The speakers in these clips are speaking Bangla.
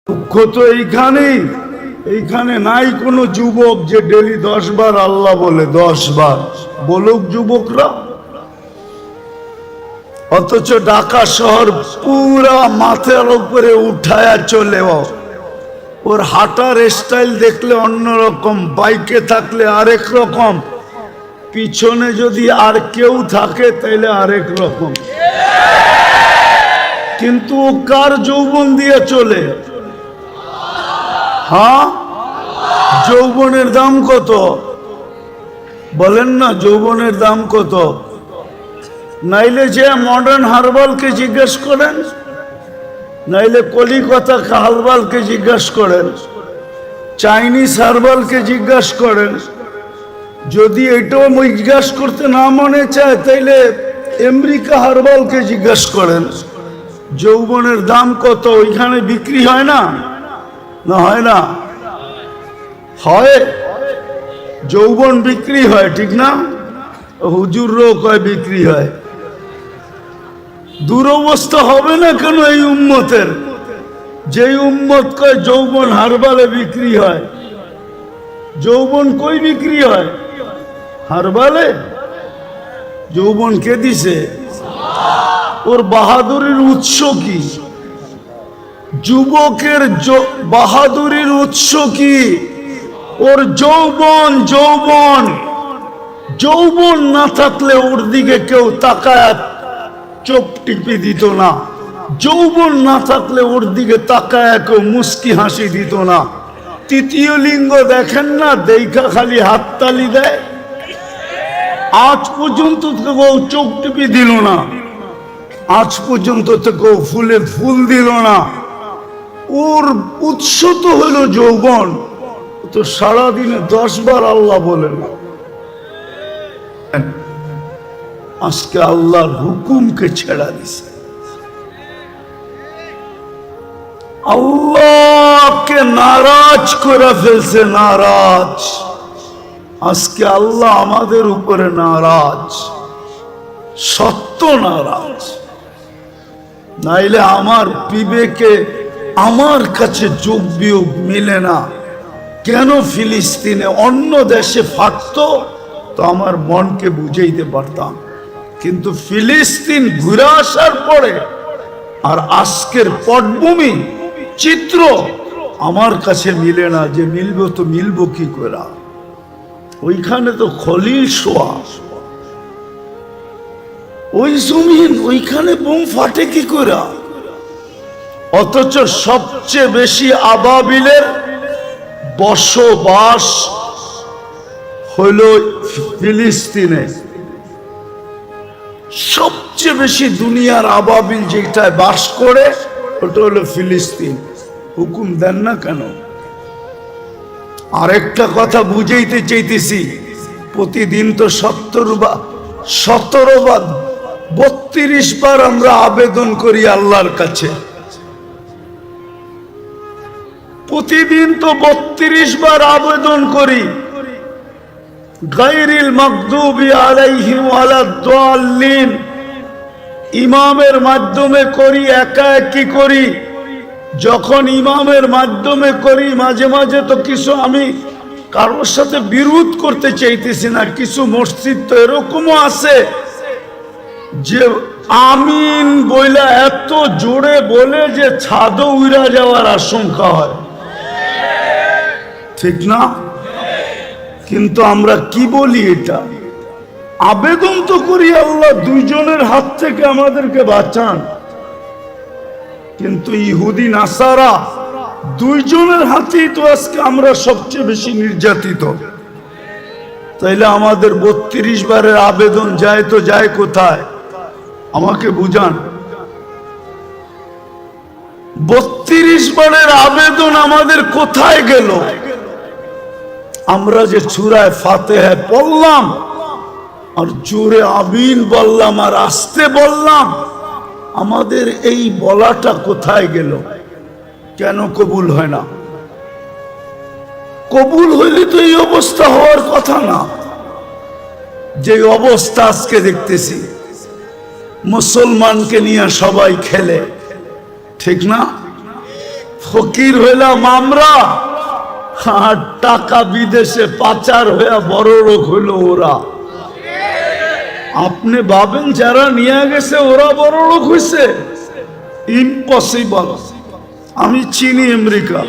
দুঃখ তো এইখানে নাই কোনো যুবক যে ডেলি 10 বার আল্লাহ বলে, 10 বার বলুক যুবকরা। অথচ ঢাকা শহর পুরা মাথার উপরে উঠায়া চলে, ওর হাঁটার স্টাইল দেখলে অন্যরকম, বাইকে থাকলে আরেক রকম, পিছনে যদি আর কেউ থাকে তাইলে আরেক রকম। কিন্তু ও কার যৌবন দিয়ে চলে? হ্যাঁ, যৌবনের দাম কত বলেন না? যৌবনের দাম কত? নাইলে যে মডার্ন হারবালকে জিজ্ঞেস করেন, নাইলে কলিকাতা হারবালকে জিজ্ঞেস করেন, চাইনিজ হারবালকে জিজ্ঞেস করেন। যদি এটাও জিজ্ঞেস করতে না মনে চায় তাইলে আমেরিকা হারবালকে জিজ্ঞেস করেন যৌবনের দাম কত। ওইখানে বিক্রি হয় না? না হয় না? হয়, যৌবন বিক্রি হয়, ঠিক না? হুজুরও কয় বিক্রি হয়। দুরবস্থা হবে না কেন এই উম্মতের? যেই উম্মত কয় যৌবন হারবালে বিক্রি হয়, যৌবন কই বিক্রি হয়? হারবালে। যৌবন কে দিছে? ওর বাহাদুরির উৎস কি? যুবকের বাহাদুরির উৎস কি? ওর যৌবন। যৌবন যৌবন না থাকলে ওর দিকে কেউ তাকায় চোখ টিপি দিত না। যৌবন না থাকলে ওর দিকে তাকায় কেউ মুস্কি হাসি দিত না। তৃতীয় লিঙ্গ দেখেন না, দেখা খালি হাততালি দেয়। আজ পর্যন্ত কেউ চোখ টিপি দিল না, আজ পর্যন্ত তো কেউ ফুলে ফুল দিল না। ওর উৎস তো হলো যৌবন। তো সারাদিনে 10 বার আল্লাহ বলে না। আজকে আল্লাহর হুকুমকে ছেড়া দিছে, আল্লাহকে নারাজ করে ফেলছে। নারাজ। আজকে আল্লাহ আমাদের উপরে নারাজ, সত্য নারাজ। নাইলে আমার বিবেকে আমার কাছে যোগ বিয়োগ মিলে না। কেন ফিলিস্তিনে অন্য দেশে ফাটতো তো আমার মনকে বুঝাইতে পারতাম, কিন্তু ফিলিস্তিন ঘুরে আসার পরে আর আজকের পটভূমি চিত্র আমার কাছে মিলে না। যে মিলবো তো মিলবো কি করে? ওইখানে তো খলিল শোয়া, ওই জমিন, ওইখানে বোম ফাটে কি করে? অথচ সবচেয়ে বেশি আবাবিলের বসবাস হইল ফিলিস্তিনে। সবচেয়ে বেশি দুনিয়ার আবাবিল যেটায় বাস করে ওটা হলো ফিলিস্তিন। হুকুম দেন না কেন? আরেকটা কথা বুঝাইতে চাইতেছি, প্রতিদিন তো 17 বার 32 বার আমরা আবেদন করি আল্লাহর কাছে। প্রতিদিন তো 32 বার আবেদন করি, গায়রিল মাগদুবি আলাইহিম ওয়ালাদ-দাল্লিন। ইমামের মাধ্যমে করি, একা একই করি। যখন ইমামের মাধ্যমে করি, মাঝে মাঝে তো কিছু আমি কারোর সাথে বিরোধ করতে চাইতেছি না। কিছু মসজিদ তো এরকমও আছে যে আমিন বইলা এত জোরে বলে যে ছাদও উড়া যাওয়ার আশঙ্কা হয়, ঠিক না? কিন্তু আমরা কি বলি? এটা আবেদন তো করি, আল্লাহ দুইজনের হাত থেকে আমাদেরকে বাঁচান। কিন্তু ইহুদি নাসারা দুইজনের হাতেই তো আজকে আমরা সবচেয়ে বেশি নির্যাতিত। তাইলে আমাদের 32 বারের আবেদন যায় তো যায় কোথায়? আমাকে বুঝান। 32 বারের আবেদন আমাদের কোথায় গেল? আমরা যে সূরায়ে ফাতিহা পড়লাম আর জোরে আমিন বললাম আর আস্তে বললাম, আমাদের এই বলাটা কোথায় গেল? কেন কবুল হয় না? কবুল হইলে তো এই অবস্থা হওয়ার কথা না। যে অবস্থা আজকে দেখতেছি, মুসলমানকে নিয়ে সবাই খেলে, ঠিক না? ফকির হইলাম আমরা, আর টাকা বিদেশে পাচার হইয়া বড় লোক হইল ওরা। আপনি ভাবেন যারা নিয়ে গেছে ওরা বড় লোক হয়েছে? ইম্পসিবল। আমি চিনি আমেরিকা।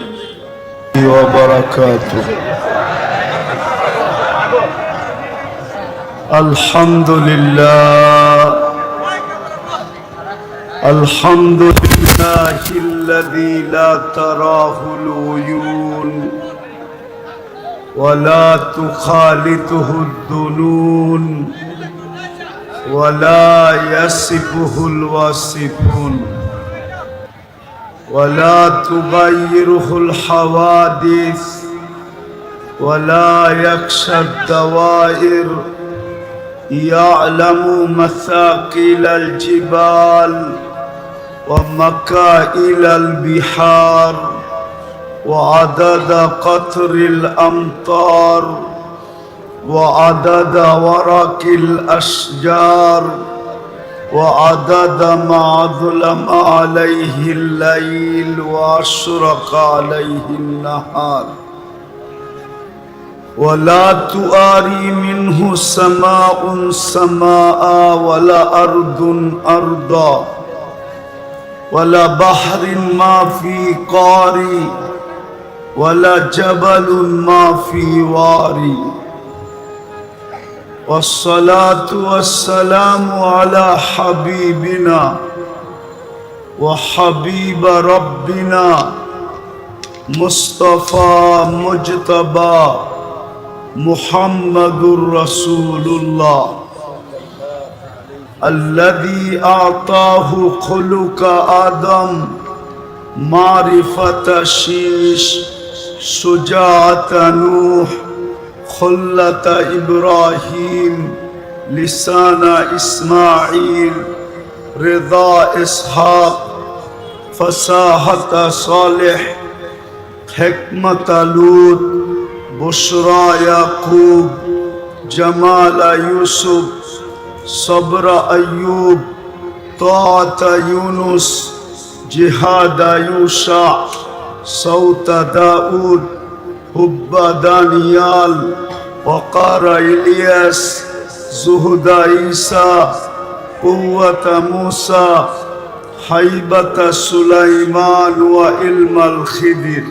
আলহামদুলিল্লাহ আলহামদুলিল্লাহিল্লাযী লা তারাহুল উয়ুন ওয়া লা তুখালিতুহুদ দুনুন ওয়া লা ইয়াসিফুহুল ওয়াসিফুন ওয়া লা তুগায়্যিরুহুল হাওয়াদিস ওয়া লা ইয়াখশাদ দাওয়াইর يعلم مثاقيل الجبال ومكائل البحار وعدد قطر الأمطار وعدد ورق الأشجار وعدد ما ظلم عليه الليل وأشرق عليه النهار ولا تواري منه سماء سماء ولا أرض أرضا ولا بحر ما في قاري ولا جبل ما في واري والصلاة والسلام على حبيبنا وحبيب ربنا مصطفى مجتبى محمد رسول الله الذي أعطاه خلق آدم معرفة شيش شجاعة نوح خلة إبراهيم لسان إسماعيل رضا إسحاق فصاحة صالح حكمة لوط بشرى يعقوب جمال يوسف صبر أيوب طاعة يونس جهاد يوشع صوت داود حب دانيال وقار إلياس زهد عيسى قوة موسى هيبة سليمان وعلم الخضر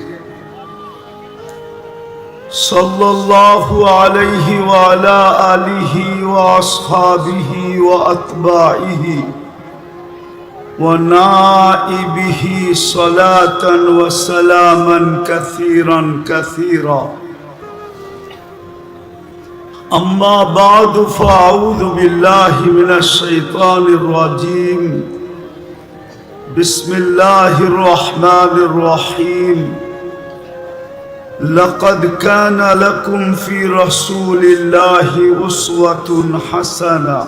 صلى الله عليه وعلى آله وأصحابه وأتباعه ونائبه صلاة وسلاما كثيرا كثيرا أما بعد فأعوذ بالله من الشيطان الرجيم بسم الله الرحمن الرحيم لقد كان لكم في رسول الله أسوة حسنة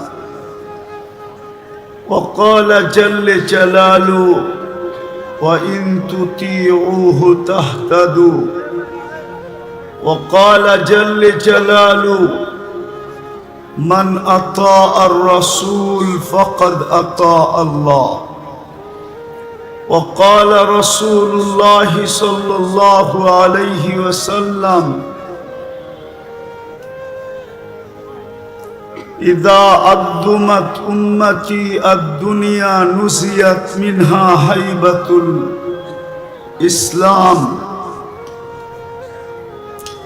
وقال جل جلاله وإن تطيعوه تهتدوا وقال جل جلاله من أطاع الرسول فقد أطاع الله وقال رسول الله صلى الله عليه وسلم إذا أظلمت أمتي الدنيا نزيت منها هيبة الإسلام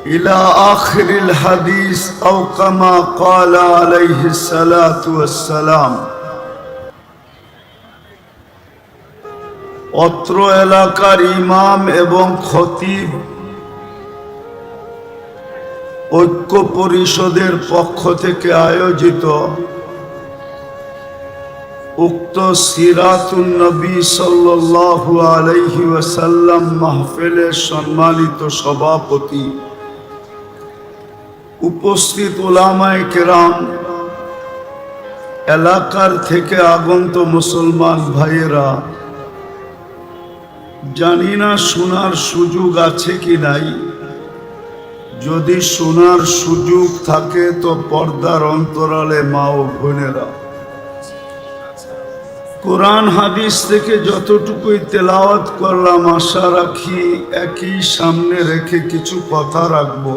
إلى آخر الحديث أو كما قال عليه الصلاة والسلام অত্র এলাকার ইমাম এবং খতিব ঐক্য পরিষদের পক্ষ থেকে আয়োজিত উক্ত সিরাতুন নবী সাল্লাল্লাহু আলাইহি ওয়াসাল্লাম মাহফিলের সম্মানিত সভাপতি, উপস্থিত উলামায়ে কেরাম, এলাকার থেকে আগন্ত মুসলমান ভাইয়েরা, জানি না শোনার সুযোগ আছে কি নাই। যদি শোনার সুযোগ থাকে তো পর্দার অন্তরালে মা ও বোনেরা কোরআন হাদিস থেকে যতটুকুই তেলাওয়াত করলাম, আশা রাখি একই সামনে রেখে কিছু কথা রাখবো।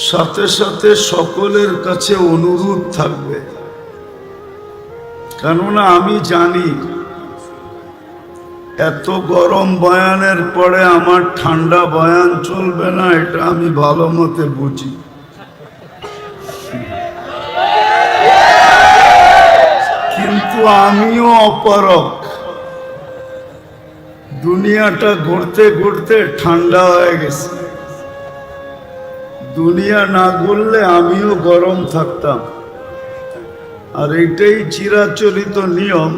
সাথে সাথে সকলের কাছে অনুরোধ থাকবে, কেননা আমি জানি এত গরম বয়ানের পরে আমার ঠান্ডা বয়ান চলবে না, এটা আমি ভালো মতে বুঝি। কিন্তু আমিও অপারক, দুনিয়াটা ঘুরতে ঘুরতে ঠান্ডা হয়ে গেছে। দুনিয়া না ঘুরলে আমিও গরম থাকতাম। আর এটাই চিরাচরিত নিয়ম।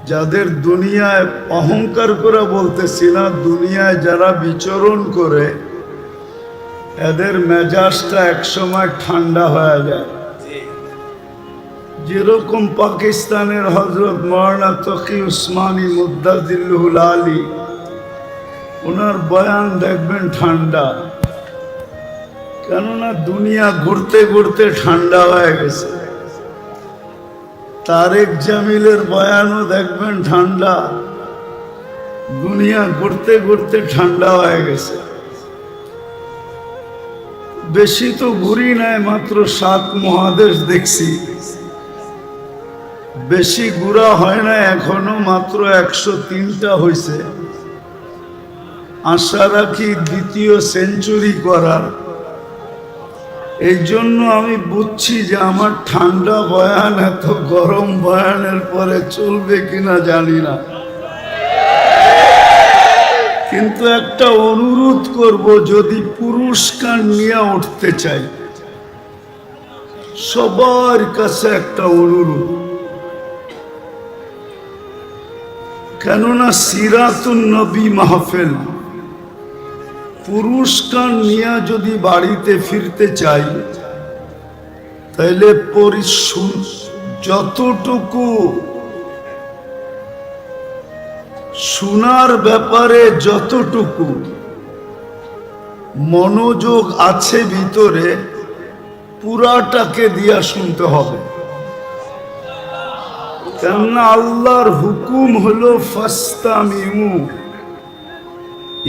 যাদের দুনিয়ায় অহংকার করে বলতেছি না, দুনিয়ায় যারা বিচরণ করে এদের মেজাজটা একসময় ঠান্ডা হয়ে যায়। যেরকম পাকিস্তানের হজরত মৌলানা তকি উসমানী মুদ্দাজিল্লুহুল আলী, ওনার বয়ান দেখবেন ঠান্ডা, কেননা দুনিয়া ঘুরতে ঘুরতে ঠান্ডা হয়ে গেছে। তারেক জামিলের বয়ানও দেখবেন ঠান্ডা, দুনিয়া ঘুরতে ঘুরতে ঠান্ডা হয়ে গেছে। বেশি তো ঘুরি নাই, মাত্র 7 মহাদেশ দেখছি, বেশি ঘুরা হয় না এখনো, মাত্র 103টা হয়েছে। আশা রাখি দ্বিতীয় সেঞ্চুরি করার। এই জন্য আমি বুঝছি যে আমার ঠান্ডা বয়ান এত গরম বয়ানের পরে চলবে কিনা জানি না, কিন্তু একটা অনুরোধ করব, যদি পুরস্কার নিয়ে উঠতে চাই, সবার কাছে একটা অনুরোধ, কেননা সিরাতুন নবী মাহফিল, পুরস্কার নিয়ে যদি বাড়িতে ফিরতে চাই, তাহলে যতটুকু শোনার ব্যাপারে যতটুকু মনোযোগ আছে ভিতরে, পুরাটাকে দিয়া শুনতে হবে। কেননা আল্লাহর হুকুম হলো ফাস্তামিউ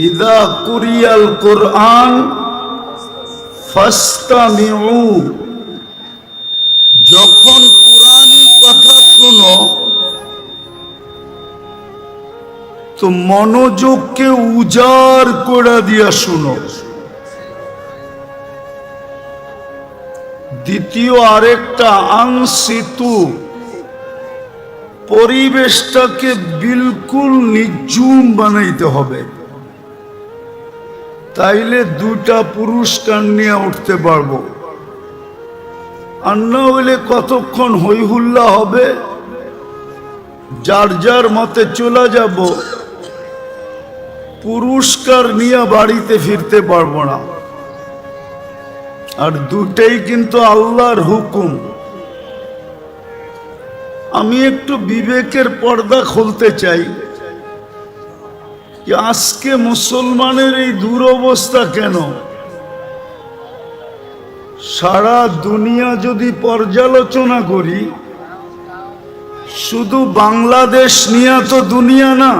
ইদা কুরিয়াল কোরআন ফাস্তামিউ, যখন কুরআনী কথা শুনো তো মনোযোগকে উজাড় করে দিয়া শুনো। দ্বিতীয় আরেকটা আনসিতু, পরিবেশটাকে বিলকুল নিঝুম বানাইতে হবে, তাইলে 2টা পুরস্কার নিয়ে উঠতে পারবো। আর না হইলে কতক্ষণ হই হুল্লা হবে, যার যার মতে চলে যাব, পুরস্কার নিয়ে বাড়িতে ফিরতে পারবো না। আর দুটাই কিন্তু আল্লাহর হুকুম। আমি একটু বিবেকের পর্দা খুলতে চাই, আজকে মুসলমানের এই দুরবস্থা কেন? সারা দুনিয়া যদি পর্যালোচনা করি, শুধু বাংলাদেশ নিয়ে তো দুনিয়া না,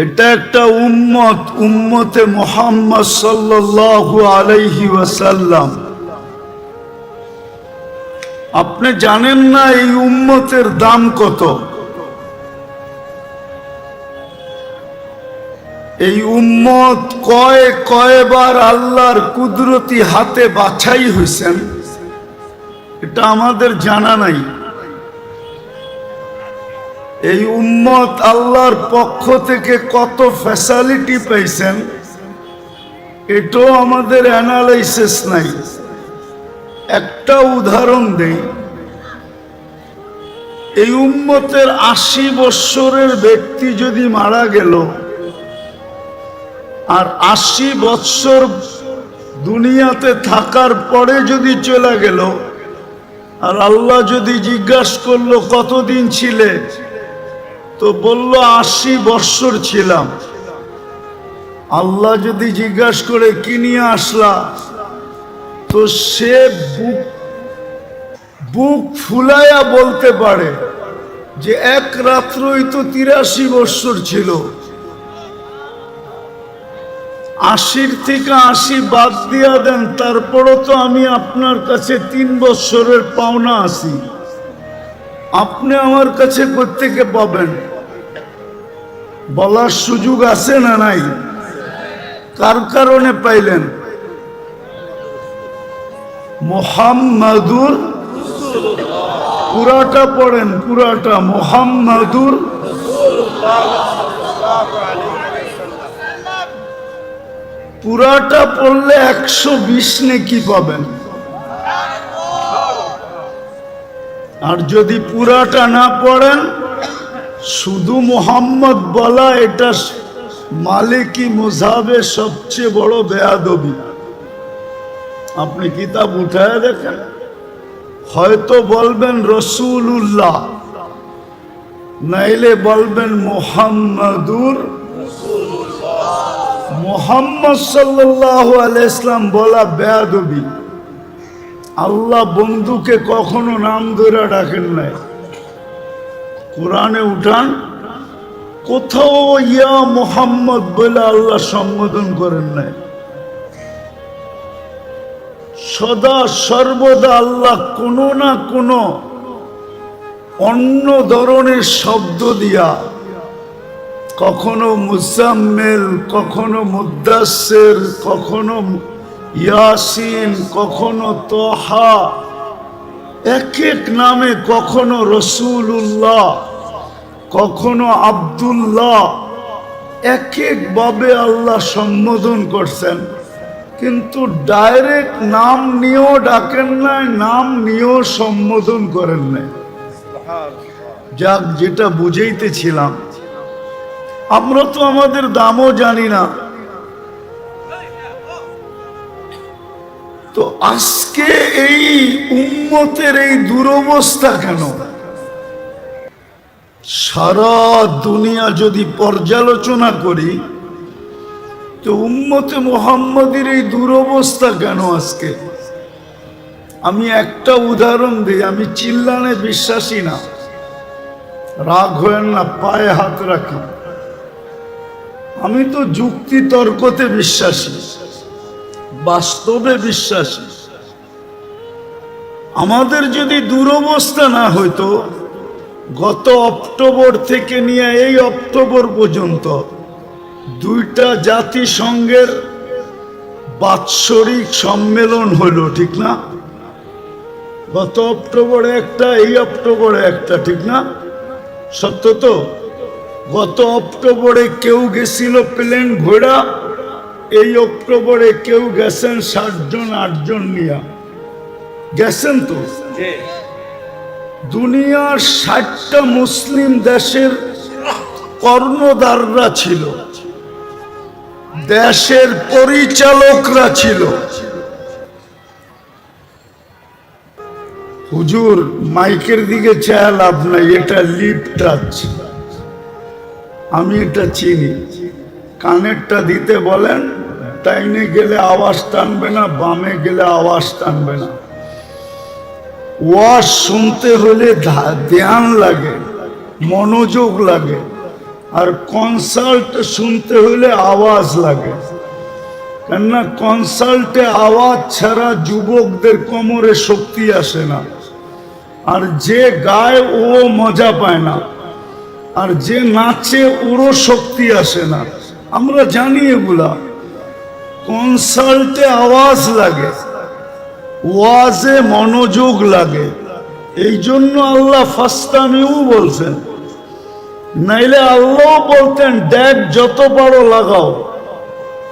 এটা একটা উম্মত, উম্মতে মুহাম্মদ সাল্লাল্লাহু আলাইহি ওয়াসাল্লাম। আপনি জানেন না এই উম্মতের দাম কত? এই উম্মত কয়বার আল্লাহর কুদরতি হাতে বাছাই হয়েছেন, এটা আমাদের জানা নাই। এই উম্মত আল্লাহর পক্ষ থেকে কত ফ্যাসিলিটি পাইছেন, এটাও আমাদের অ্যানালাইসিস নাই। একটা উদাহরণ দেই, এই উম্মতের 80 বৎসরের ব্যক্তি যদি মারা গেল, আর 80 বৎসর দুনিয়াতে থাকার পরে যদি চলে গেল, আর আল্লাহ যদি জিজ্ঞাসা করলো কতদিন ছিলে, তো বলল 80 বৎসর ছিলাম। আল্লাহ যদি জিজ্ঞাসা করে কি নিয়ে আসলা, তো সে বুক ফুলাইয়া বলতে পারে যে এক রাত্রই তো 83 বৎসর ছিল, 80 থেকে 80 বাদ দিয়া দেন, তারপরও তো আমি আপনার কাছে 3 বৎসরের পাওনা আছি। আপনি আমার কাছে কোত্থেকে পাবেন? বলার সুযোগ আছে না নাই? কার কারণে পাইলেন? মুহাম্মাদুর, পুরাটা পড়েন, পুরাটা মুহাম্মাদুর। পুরাটা পড়লে 120 নেকি পাবেন। আর যদি পুরাটা না পড়েন, শুধু মুহাম্মদ বলা, এটা মালিকি মুযহাবের সবচেয়ে বড় বেয়াদবি। আপনি কিতাব উঠায় দেখেন, হয়তো বলবেন রাসূলুল্লাহ, নাইলে বলবেন মুহাম্মাদুর। মুহাম্মদ সাল্লাল্লাহু আলাইহি ওয়াসাল্লাম বলা বেয়াদবি। আল্লাহ বন্ধুকে কখনো নাম ধরে ডাকেন নাই। কোরআনে উঠান, কোথাও ইয়া মুহাম্মদ বলে আল্লাহ সম্বোধন করেন নাই। সদা সর্বদা আল্লাহ কোনো না কোনো অন্য ধরনের শব্দ দিয়া, কখনো মুজাম্মিল, কখনো মুদ্দাসসির, কখনো ইয়াসিন, কখনো তোহা, এক এক নামে, কখনো রসুল্লাহ, কখনো আব্দুল্লাহ, এক এক ভাবে আল্লাহ সম্বোধন করছেন। কিন্তু ডাইরেক্ট নাম নিয়েও ডাকেন নাই, নাম নিয়েও সম্বোধন করেন নাই। যাক, যেটা বুঝাইতেছিলাম, আমরা তো আমাদের দামও জানি না। তো আজকে এই উম্মতের এই দুরবস্থা কেন? সারা দুনিয়া যদি পর্যালোচনা করি, তো উম্মতে মুহাম্মাদের এই দুরবস্থা কেন আজকে? আমি একটা উদাহরণ দিই। আমি চিল্লানে বিশ্বাসী না, রাগ হয়েন না, পায়ে হাত রাখি। আমি তো যুক্তি তর্কতে বিশ্বাসী, বাস্তবে বিশ্বাসী। আমাদের যদি দুরবস্থা না হইতো, গত অক্টোবর থেকে নিয়ে এই অক্টোবর পর্যন্ত 2টা জাতিসংঘের বাৎসরিক সম্মেলন হলো, ঠিক না? গত অক্টোবরে একটা, এই অক্টোবরে একটা, ঠিক না? সত্য তো? গত অক্টোবরে কেউ গেছিল প্লেন ঘোড়া, এই অক্টোবরে কেউ গেছেন 60 জন 8 জন নিয়ে গেছেন। তো দুনিয়ার 60টা মুসলিম দেশের কর্ণধাররা ছিল, দেশের পরিচালকরা ছিল। হুজুর, মাইকের দিকে চেয়ে লাভ নাই, এটা লিপ টাচ, আমি এটা চিনি। কানেরটা দিতে বলেন, ডাইনে গেলে আওয়াজ টানবে না, বামে গেলে আওয়াজ টানবে না। ওয়াজ শুনতে হলে ধ্যান লাগে, মনোযোগ লাগে, আর কনসাল্ট শুনতে হলে আওয়াজ লাগে। কেননা কনসাল্টে আওয়াজ ছাড়া যুবকদের কোমরে শক্তি আসে না, আর যে গায় ও মজা পায় না, আর যে নাচে ওরও শক্তি আসে না। আমরা জানি এগুলা। কনসাল্টে আওয়াজ লাগে, ওয়াজে মনোযোগ লাগে। এই জন্য আল্লাহ ফাস্তামিউ বলছেন, নাইলে আল্লাহ বলতেন ড্যাগ যত পারো লাগাও,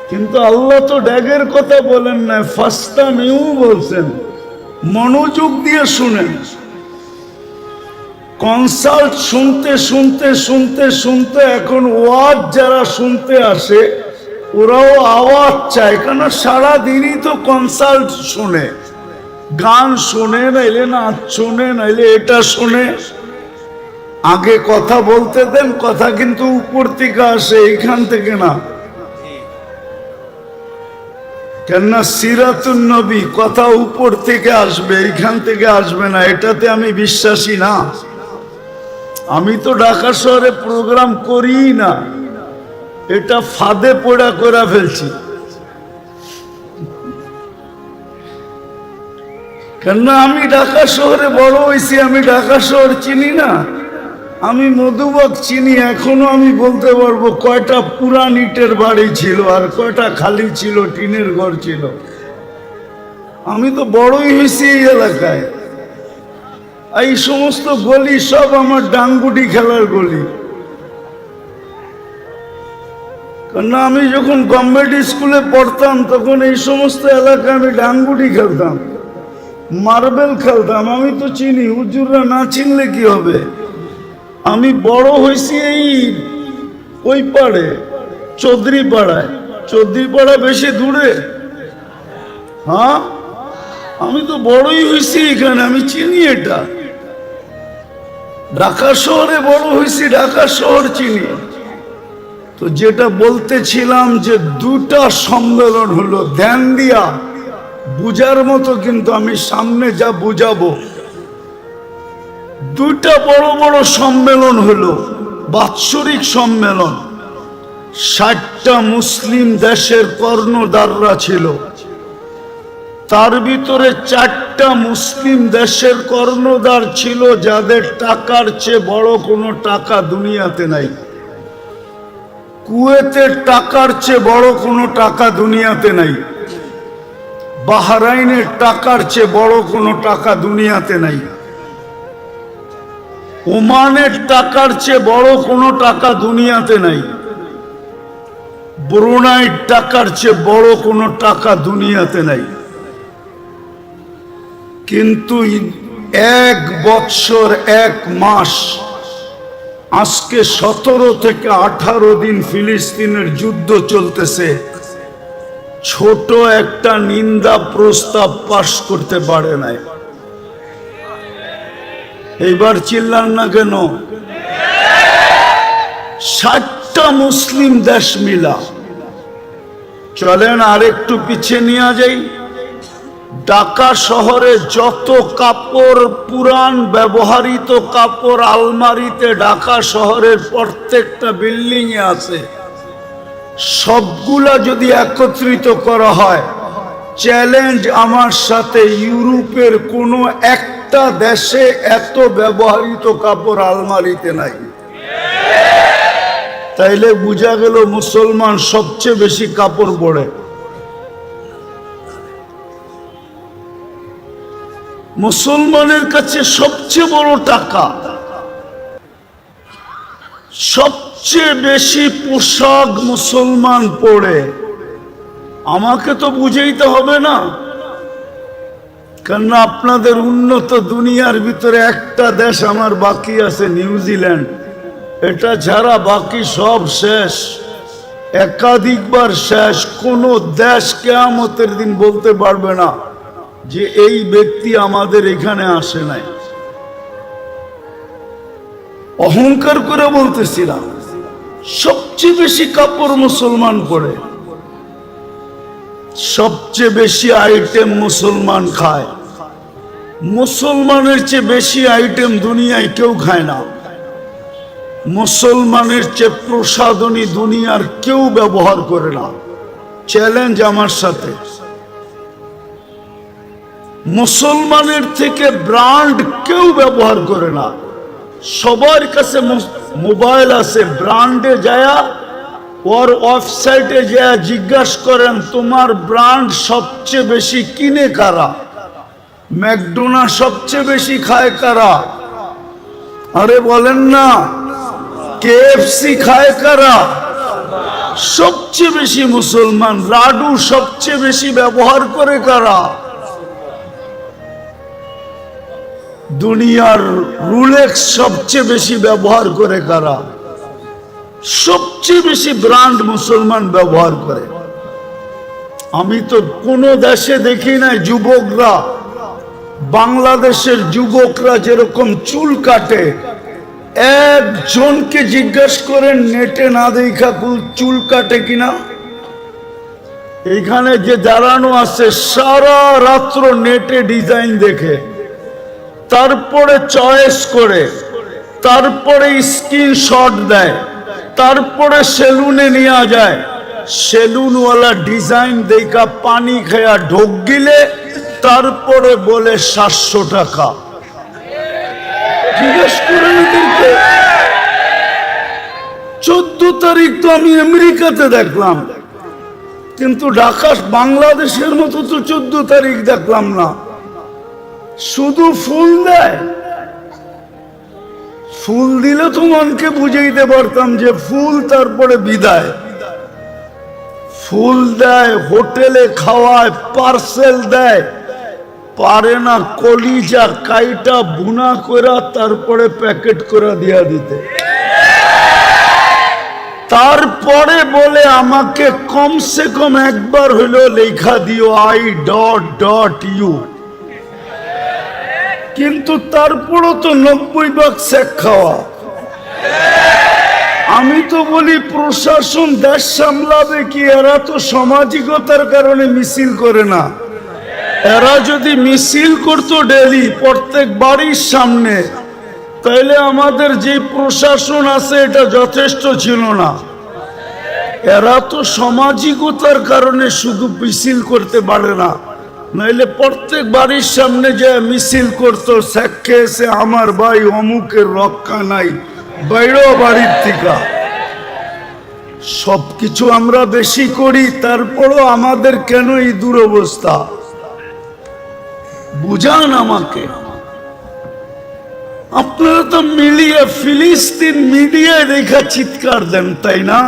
কিন্তু আল্লাহ তো ড্যাগের কথা বলেন না, ফাস্তামিউ বলছেন, মনোযোগ দিয়ে শুনেন। কনসাল্ট শুনতে শুনতে শুনতে শুনতে এখন ওয়াজ যারা শুনতে আসে, ওরাও আওয়াজ চায়। কেন? সারাদিনই তো কনসাল্ট শুনে, গান শোনে, নাইলে নাচ শোনে, নাইলে এটা শোনে। আগে কথা বলতে দেন, কথা কিন্তু উপর থেকে আসে, এইখান থেকে না। কেননা সিরাতুন নবী কথা উপর থেকে আসবে, এইখান থেকে আসবে না, এটাতে আমি বিশ্বাসী না। আমি তো ঢাকা শহরে প্রোগ্রাম করি না, এটা ফাঁদে পড়া করে ফেলছি। কেননা আমি ঢাকা শহরে বড় হয়েছি, আমি ঢাকা শহর চিনি না। আমি মধুবাগ চিনি, এখনো আমি বলতে পারবো কয়টা পুরান ইটের বাড়ি ছিল আর কয়টা খালি ছিল, টিনের ঘর ছিল। আমি তো বড়ই হয়েছি এই এলাকায়। এই সমস্ত গলি সব আমার ডাঙ্গুটি খেলার গলি। কেননা আমি যখন গভর্নমেন্ট স্কুলে পড়তাম তখন এই সমস্ত এলাকায় আমি ডাঙ্গুটি খেলতাম, মার্বেল খেলতাম। আমি তো চিনি, হুজুররা না চিনলে কি হবে। আমি বড় হয়েছি এই ওই পাড়ে, চৌধুরী পাড়ায়। চৌধুরী পাড়া বেশি দূরে? হ্যাঁ, আমি তো বড়ই হয়েছি এখানে, আমি চিনি এটা। ঢাকা শহরে বড় হয়েছি, ঢাকা শহর চিনি। তো যেটা বলতেছিলাম যে দুটা সম্মেলন হলো, ধ্যান দিয়া বুঝার মতো, কিন্তু আমি সামনে যা বুঝাবো। দুটা বড় বড় সম্মেলন হলো, বাৎসরিক সম্মেলন। 60টা মুসলিম দেশের কর্ণধাররা ছিল, তার ভিতরে 4টা মুসলিম দেশের কর্ণধার ছিল যাদের টাকার চেয়ে বড় কোনো টাকা দুনিয়াতে নাই। কুয়েতের টাকার চেয়ে বড় কোনো টাকা দুনিয়াতে নাই। বাহরাইনের টাকার চেয়ে বড় কোনো টাকা দুনিয়াতে নাই। ওমানের টাকার চেয়ে বড় কোনো টাকা দুনিয়াতে নাই। ব্রুনাইয়ের টাকার চেয়ে বড় কোনো টাকা দুনিয়াতে নাই। কিন্তু 1 বৎসর 1 মাস, আজকে 17 থেকে 18 দিন ফিলিস্তিনের যুদ্ধ চলতেছে, ছোট একটা নিন্দা প্রস্তাব পাশ করতে পারে নাই। এইবার চিল্লান না কেন? 60টা মুসলিম দেশ মিলা। চলেন আর একটু পিছিয়ে নিয়ে যাই। ঢাকা শহরে যত কাপড়, পুরান ব্যবহৃত কাপড় আলমারিতে ঢাকা শহরের প্রত্যেকটা বিল্ডিং এ আছে, সবগুলা যদি একত্রিত করা হয়, চ্যালেঞ্জ আমার সাথে, ইউরোপের কোনো একটা দেশে এত ব্যবহৃত কাপড় আলমারিতে নাই। তাইলে বোঝা গেল মুসলমান সবচেয়ে বেশি কাপড় পরে। মুসলমানের কাছে সবচেয়ে বড় টাকা, সবচেয়ে বেশি পোশাক মুসলমান পরে। আমাকে তো বুঝাইতে হবে না, কারণ আপনাদের উন্নত দুনিয়ার ভিতরে একটা দেশ আমার বাকি আছে, নিউজিল্যান্ড। এটা ছাড়া বাকি সব শেষ, একাধিকবার শেষ। কোন দেশ কিয়ামতের দিন বলতে পারবে না যে এই ব্যক্তি আমাদের এখানে আসে নাই। অহংকার করে বলতেছিলাম, সবচেয়ে বেশি কাপড় মুসলমান পরে, সবচেয়ে বেশি আইটেম মুসলমান খায়। মুসলমানের চেয়ে বেশি আইটেম দুনিয়ায় কেউ খায় না। মুসলমানের চেয়ে প্রসাধনী দুনিয়ার কেউ ব্যবহার করে না। চ্যালেঞ্জ আমার সাথে। মুসলমানের থেকে ব্র্যান্ড কেউ ব্যবহার করে না। সবার কাছে মোবাইল আছে, ব্র্যান্ডে যায় ওর ওয়েবসাইটে যায় জিজ্ঞাসা করেন তোমার ব্র্যান্ড সবচেয়ে বেশি কিনে কারা, ম্যাকডোনাল্ড সবচেয়ে বেশি খায় কারা, আরে বলেন না, কেএফসি খায় কারা, সবচেয়ে বেশি মুসলমান। লাডু সবচেয়ে বেশি ব্যবহার করে কারা, দুনিয়ার রুলেক্স সবচেয়ে বেশি ব্যবহার করে কারা, সবচেয়ে বেশি ব্র্যান্ড মুসলমান ব্যবহার করে। আমি তো কোন দেশে দেখি নাই যুবকরা, বাংলাদেশের যুবকরা যেরকম চুল কাটে, একজনকে জিজ্ঞাসা করেন নেটে না দেখা চুল কাটে কিনা। এইখানে যে দাঁড়ানো আছে সারা রাত্র নেটে ডিজাইন দেখে, তারপরে চয়েস করে, তারপরে স্ক্রিনশট দেয়, তারপরে সেলুনে নিয়ে যায়। সেলুনওয়ালা ডিজাইন দেখা পানি খেয়া ঢোক গিলে তারপরে বলে 700 টাকা। জিজ্ঞেস করে এদেরকে। 14 তারিখ তো আমি আমেরিকাতে দেখলাম, কিন্তু ঢাকা বাংলাদেশের মতো তো 14 তারিখ দেখলাম না। শুধু ফুল দেয়। ফুল দিলে তো মনকে বুঝাইতে পারতাম যে ফুল, তারপরে বিদায়। ফুল দেয়, হোটেলে খাওয়ায়, পার্সেল দেয়, পারে না কলিজা কাইটা বুনা করা তারপরে প্যাকেট করে দিয়া দিতে। তারপরে বলে আমাকে কমসে কম একবার হলো লেখা দিও I.U। কিন্তু তারপরও তো 90 ভাগ শেখ খাওয়া। আমি তো বলি প্রশাসন দেশ সামলাবে কি? এরা তো সামাজিকতার কারণে মিছিল করে না। এরা যদি মিছিল করতো ডেলি প্রত্যেক বাড়ির সামনে, তাইলে আমাদের যে প্রশাসন আছে এটা যথেষ্ট ছিল না। এরা তো সামাজিকতার কারণে শুধু মিছিল করতে পারে না, নাইলে প্রত্যেক বাড়ির সামনে যে মিছিল করতো, শেখ খেয়েছে আমার ভাই অমুকের রক্ষা নাই, বাইরে বাড়ির থেকে। সবকিছু আমরা বেশি করি, তারপরও আমাদের কেন এই দুরবস্থা? বুঝান আমাকে। আপনারা তো মিলিয়ে ফিলিস্তিন মিডিয়ায় দেখা চিৎকার দেন, তাই না?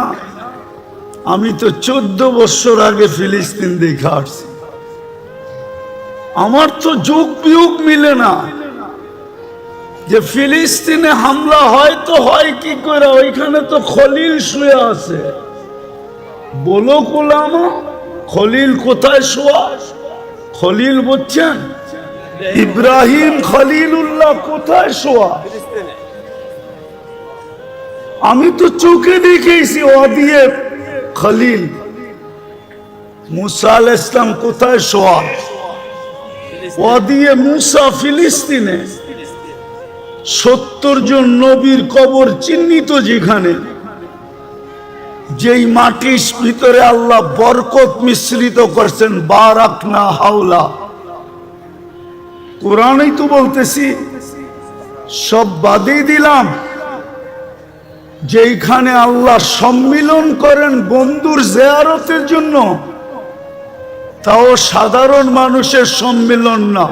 আমি তো 14 বছর আগে ফিলিস্তিন দেখা আসছি। আমার তো যোগ বিয়োগ মিলে না যে ফিলিস্তিনে হামলা হয় তো হয় কি করে? ওইখানে তো খলিল শুয়ে আছে। বলো গোলামা, খলিল কোথায় শোয়া? খলিল বুঝছেন? ইব্রাহিম খলিলুল্লাহ কোথায় শোয়া? আমি তো চোখে দেখেছি ওয়াদিয়ে খলিল। মুসা আলাইহিস সালাম কোথায় শোয়া? ওয়াদিয়ে মুসা ফিলিস্তিনে। 70 জন নবীর কবর চিহ্নিত যেখানে, যেই মাটির ভিতরে আল্লাহ বরকত মিশ্রিত করছেন, বারাকনা হাওলা। কোরআনেই তো বলতেছি। সব বাদই দিলাম, যেইখানে আল্লাহ সম্মিলন করেন বন্ধুর জিয়ারতের জন্য, তাও সাধারণ মানুষের সম্মিলন না।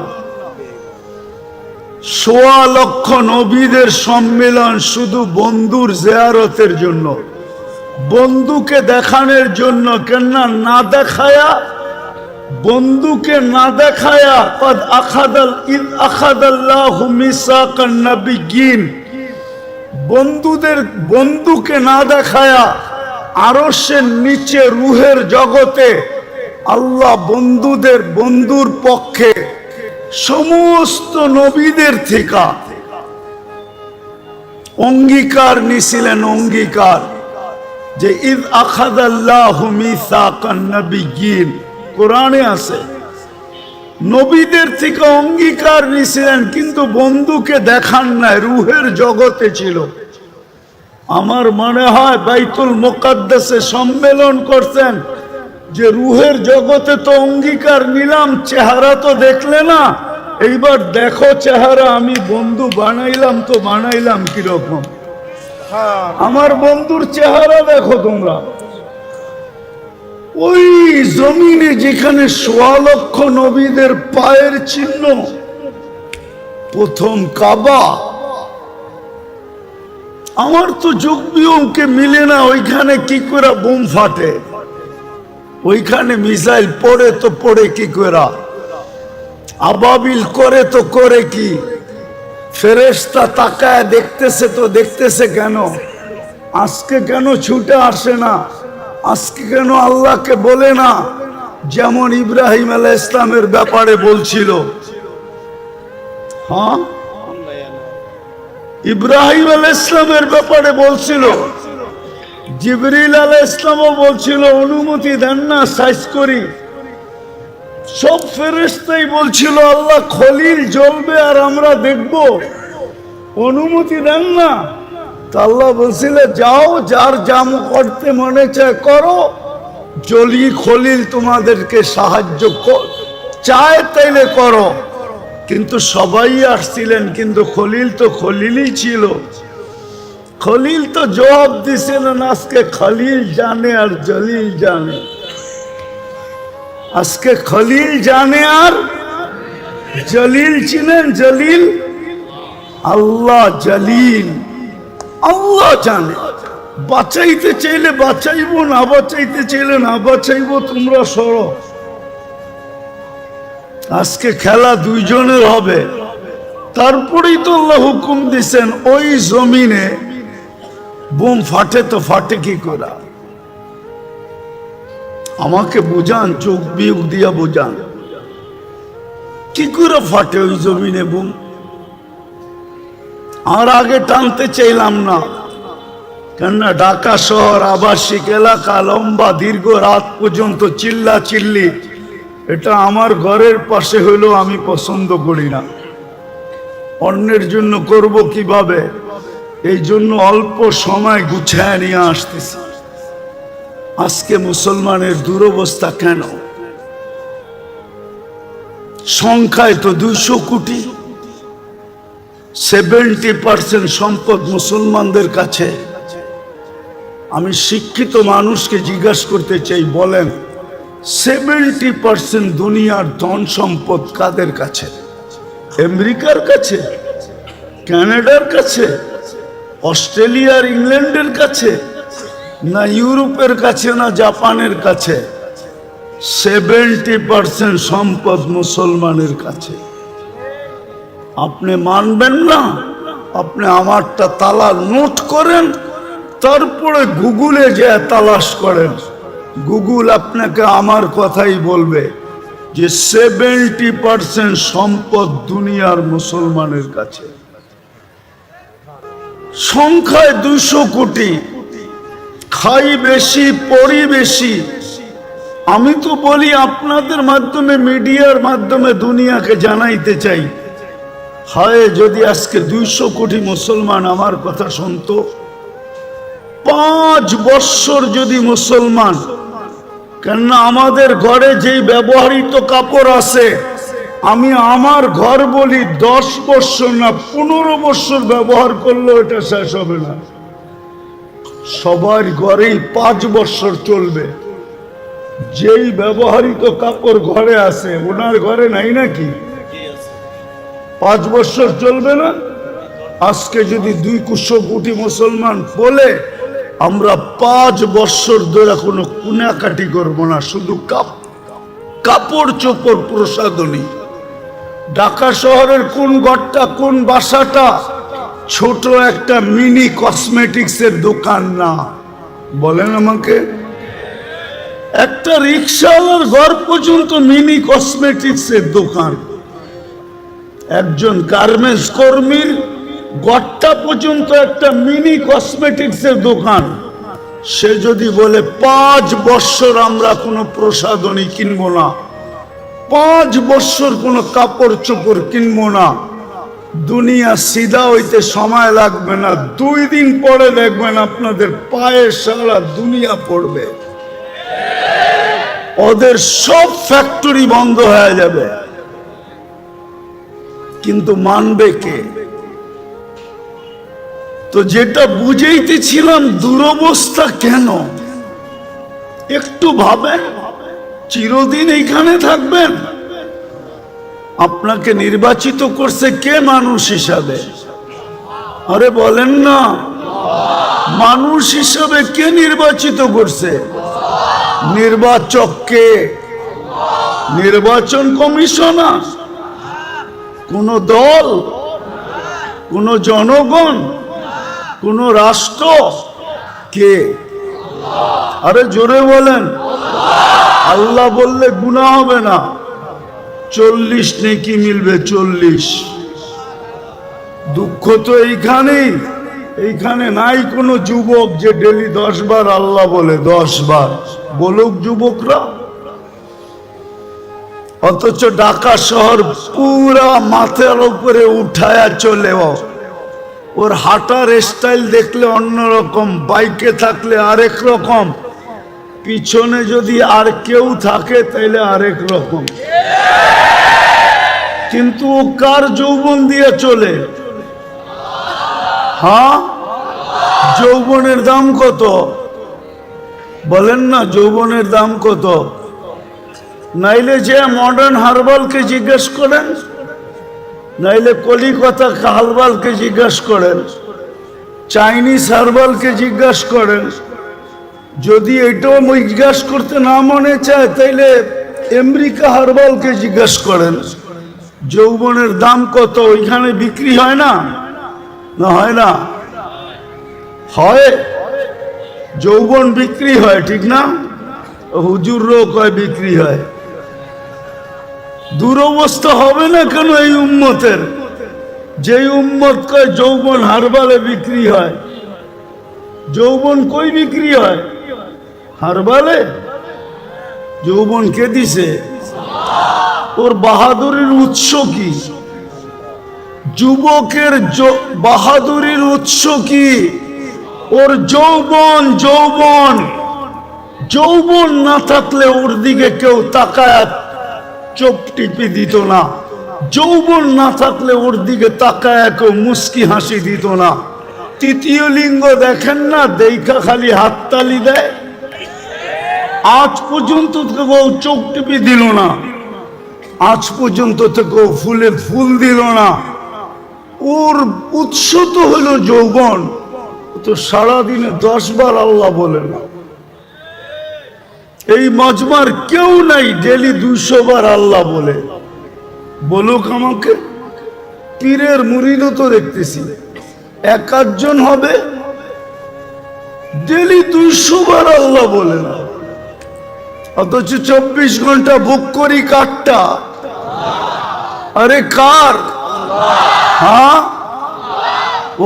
1.25 লক্ষ নবীদের সম্মিলন শুধু বন্ধুর জিয়ারতের জন্য, বন্ধুকে দেখানোর জন্য। কেন না দেখায়া, বন্ধুকে না দেখায়া, কদ আখাদাল্লাহু মিসাকান নাবিয়্যিন, বন্ধুকে না দেখায়া আরশের নিচে রূহের জগতে আল্লাহ বন্ধুর পক্ষে সমস্ত নবীদের থেকে অঙ্গীকার নিছিলেন। অঙ্গীকার যে ইদ আখাদাল্লাহু মিসাকান নাবিয়্যিন, কোরআনে আছে। নবীদের থেকে অঙ্গীকার নিছিলেন, কিন্তু বন্ধুকে দেখান নাই, রূহের জগতে ছিল। আমার মনে হয় বাইতুল মুকাদ্দাসে সম্মেলন করছেন, যে রূহের জগতে তো অঙ্গীকার নিলাম, চেহারা তো দেখলে না, এইবার দেখো চেহারা আমি বন্ধু বানাইলাম তো বানাইলাম কিরকম। আমার বন্ধুর চেহারা দেখো তোমরা। ওই জমিনে যেখানে 1.25 লক্ষ নবীদের পায়ের চিহ্ন, প্রথম কাবা। আমার তো যোগ বিয়োগকে মিলে না, ওইখানে কি করে বোম ফাটে, ওইখানে মিসাইল পড়ে তো পড়ে কি করে, আবাবিল করে তো করে কি, ফেরেশতা তাকায় দেখতেছে তো দেখতেছে কেন? আজকে কেন ছুটে আসে না? আজকে কেন আল্লাহকে বলে না? যেমন ইব্রাহিম আলাইহিস সালামের ব্যাপারে বলছিল। হ্যাঁ, ইব্রাহিম আলাইহিস সালামের ব্যাপারে বলছিল জিবরিল আলাইহিস সালামও বলছিল অনুমতি দেন না সাইজ করি। সব ফেরেশতাই বলছিল আল্লাহ খলিল জ্বলবে আর আমরা দেখব, অনুমতি দেন না। তা আল্লাহ বলছিল যাও, যার জাম করতে মনে চায় করো, জলি খলিল তোমাদেরকে সাহায্য চায় তাইলে করো। কিন্তু সবাই আসছিলেন, কিন্তু খলিল তো খলিলই ছিল। খলিল তো জবাব দিছিলেন, আজকে খলিল জানে আর জলিল জানে। আজকে খলিল জানে আর জলিল চিনেন। জলিল আল্লাহ, জলিল আল্লাহ জানে। বাঁচাইতে চাইলে বাঁচাইবো, না বাঁচাইতে চাইলে না বাঁচাইবো, তোমরা সরো। আজকে খেলা দুইজনের হবে। তারপরেই তো আল্লাহ হুকুম দিছেন ওই জমিনে বোম ফাটে। তো ফাটে কি করে? আমাকে বুঝান, চোখ বিয়োগ দিয়া বুঝান, কি করে ফাটে ওই জমিনে বোম? আর আগে টানতে চাইলাম না, কেননা ঢাকা শহর আবাসিক এলাকা, লম্বা দীর্ঘ রাত পর্যন্ত চিল্লা চিল্লি, এটা আমার ঘরের পাশে হইলেও আমি পছন্দ করি না। অন্যের জন্য করব কিভাবে, এই জন্য অল্প সময় গুছায় নিয়ে আসতেছি। আজকে মুসলমানের দুরবস্থা কেন? সংখ্যায় তো 200 কোটি, 70% সম্পদ মুসলমানদের কাছে। আমি শিক্ষিত মানুষকে জিজ্ঞাসা করতে চাই, বলেন 70% দুনিয়ার ধন সম্পদ কাদের কাছে? আমেরিকার কাছে, কানাডার কাছে, অস্ট্রেলিয়ার ইংল্যান্ডের কাছে, না ইউরোপের কাছে, না জাপানের কাছে? 70% সম্পদ মুসলমানের কাছে। আপনি মানবেন না? আপনি আমারটা তালা নোট করেন, তারপরে গুগলে যে তালাশ করেন, গুগল আপনাকে আমার কথাই বলবে যে 70% সম্পদ দুনিয়ার মুসলমানের কাছে। সংখ্যায় 200 কোটি, খাই বেশি, পড়ি বেশি। আমি তো বলি আপনাদের মাধ্যমে, মিডিয়ার মাধ্যমে দুনিয়াকে জানাইতে চাই, হায় যদি আজকে 200 কোটি মুসলমান আমার কথা শুনতো। 5 বৎসর যদি মুসলমান, কেননা আমাদের ঘরে যেই ব্যবহৃত কাপড় আছে, আমি আমার ঘর বলি 10 বৎসর না 15 বৎসর ব্যবহার করলেও এটা শেষ হবে না। সবার ঘরেই 5 বৎসর চলবে। যেই ব্যবহৃত কাপড় ঘরে আছে, ওনার ঘরে নাই নাকি? 5 বৎসর চলবে না? আজকে যদি 200 কোটি মুসলমান বলে, আমরা 5 বৎসর ধরে কোনো কুনাকাটি করবো না, শুধু কাপড় চোপড় প্রসাধনী। ঢাকা শহরের কোন ঘরটা, কোন বাসাটা ছোট একটা মিনি কসমেটিক্সের দোকান না? বলেন আমাকে। একটা রিক্সাওয়ালার ঘর পর্যন্ত মিনি কসমেটিক্সের দোকান। একজন গার্মেন্টস কর্মীর ঘরটা পর্যন্ত একটা মিনি কসমেটিক্সের দোকান। সে যদি বলে 5 বৎসর আমরা কোনো প্রসাধনী কিনবো না, 5 বৎসর কোনো কাপড় চোপড় কিনবো না, দুনিয়া সিধা হইতে সময় লাগবে না, 2 দিন পরে দেখবেন আপনাদের পায়ে সারা দুনিয়া পড়বে। ওদের সব ফ্যাক্টরি বন্ধ হয়ে যাবে। কিন্তু মানবে কে? তো যেটা বুঝাইতেছিলাম, দুরবস্থা কেন একটু ভাবেন। চিরদিন এইখানে থাকবেন? আপনাকে নির্বাচিত করছে কে মানুষ হিসাবে? আরে বলেন না, মানুষ হিসাবে কে নির্বাচিত করছে? নির্বাচক কে? নির্বাচন কমিশনার? কোন দল? কোন জনগণ? কোন রাষ্ট্র? কে? আরে জোরে বলেন। আল্লাহ বললে গুনাহ হবে না, 40 নেকি মিলবে। 40। দুঃখ তো এইখানেই, এইখানে নাই কোনো যুবক যে ডেলি 10 বার আল্লাহ বলে, 10 বার বলুক যুবকরা। অথচ ঢাকা শহর পুরা মাথার উপরে উঠায়া চলেও, ওর হাঁটার স্টাইল দেখলে অন্যরকম, বাইকে থাকলে আরেক রকম, পিছনে যদি আর কেউ থাকে তাইলে আরেক রকম। কিন্তু ও কার যৌবন দিয়ে চলে? হ্যাঁ, যৌবনের দাম কত বলেন না? যৌবনের দাম কত? নাইলে যে মডার্ন হারবালকে জিজ্ঞেস করেন, নাইলে কলিকাতা হারবালকে জিজ্ঞেস করেন, চাইনিজ হারবালকে জিজ্ঞেস করেন। যদি এটাও জিজ্ঞেস করতে না মনে চায় তাইলে আমেরিকা হারবালকে জিজ্ঞেস করেন যৌবনের দাম কত। ওইখানে বিক্রি হয় না? না হয় না? হয়, যৌবন বিক্রি হয়, ঠিক না? হুজুরও কয় বিক্রি হয়। দুরবস্থা হবে না কেন এই উম্মতের? যেই উম্মত কয় যৌবন হারবালে বিক্রি হয়, যৌবন কই বিক্রি হয়? হারবালে। যৌবন কে দিছে? ওর বাহাদুরির উৎস কি? যুবকের বাহাদুরির উৎস কি? ওর যৌবন। যৌবন যৌবন না থাকলে ওর দিকে কেউ তাকায় চোখ টিপি দিত না। যৌবন না থাকলে ওর দিকে তাকায় কেউ মুস্কি হাসি দিত না। তৃতীয় লিঙ্গ দেখেন না, দেখা খালি হাততালি দেয়। আজ পর্যন্ত কেউ চোখ টিপি দিল না, আজ পর্যন্ত কেউ ফুলে ফুল দিল না। ওর উৎস তো হলো যৌবন। তো সারাদিনে 10 বার আল্লাহ বলে না। এই মজমার কেউ নাই ডেলি 200 বার আল্লাহ বলে। বলুক আমাকে। পীরের মুরিদও তো দেখতেছি 1-8 জন হবে ডেলি 200 বার আল্লাহ বলে না। অথচ 24 ঘন্টা বুক করি কারটা? আরে কার? হ্যাঁ,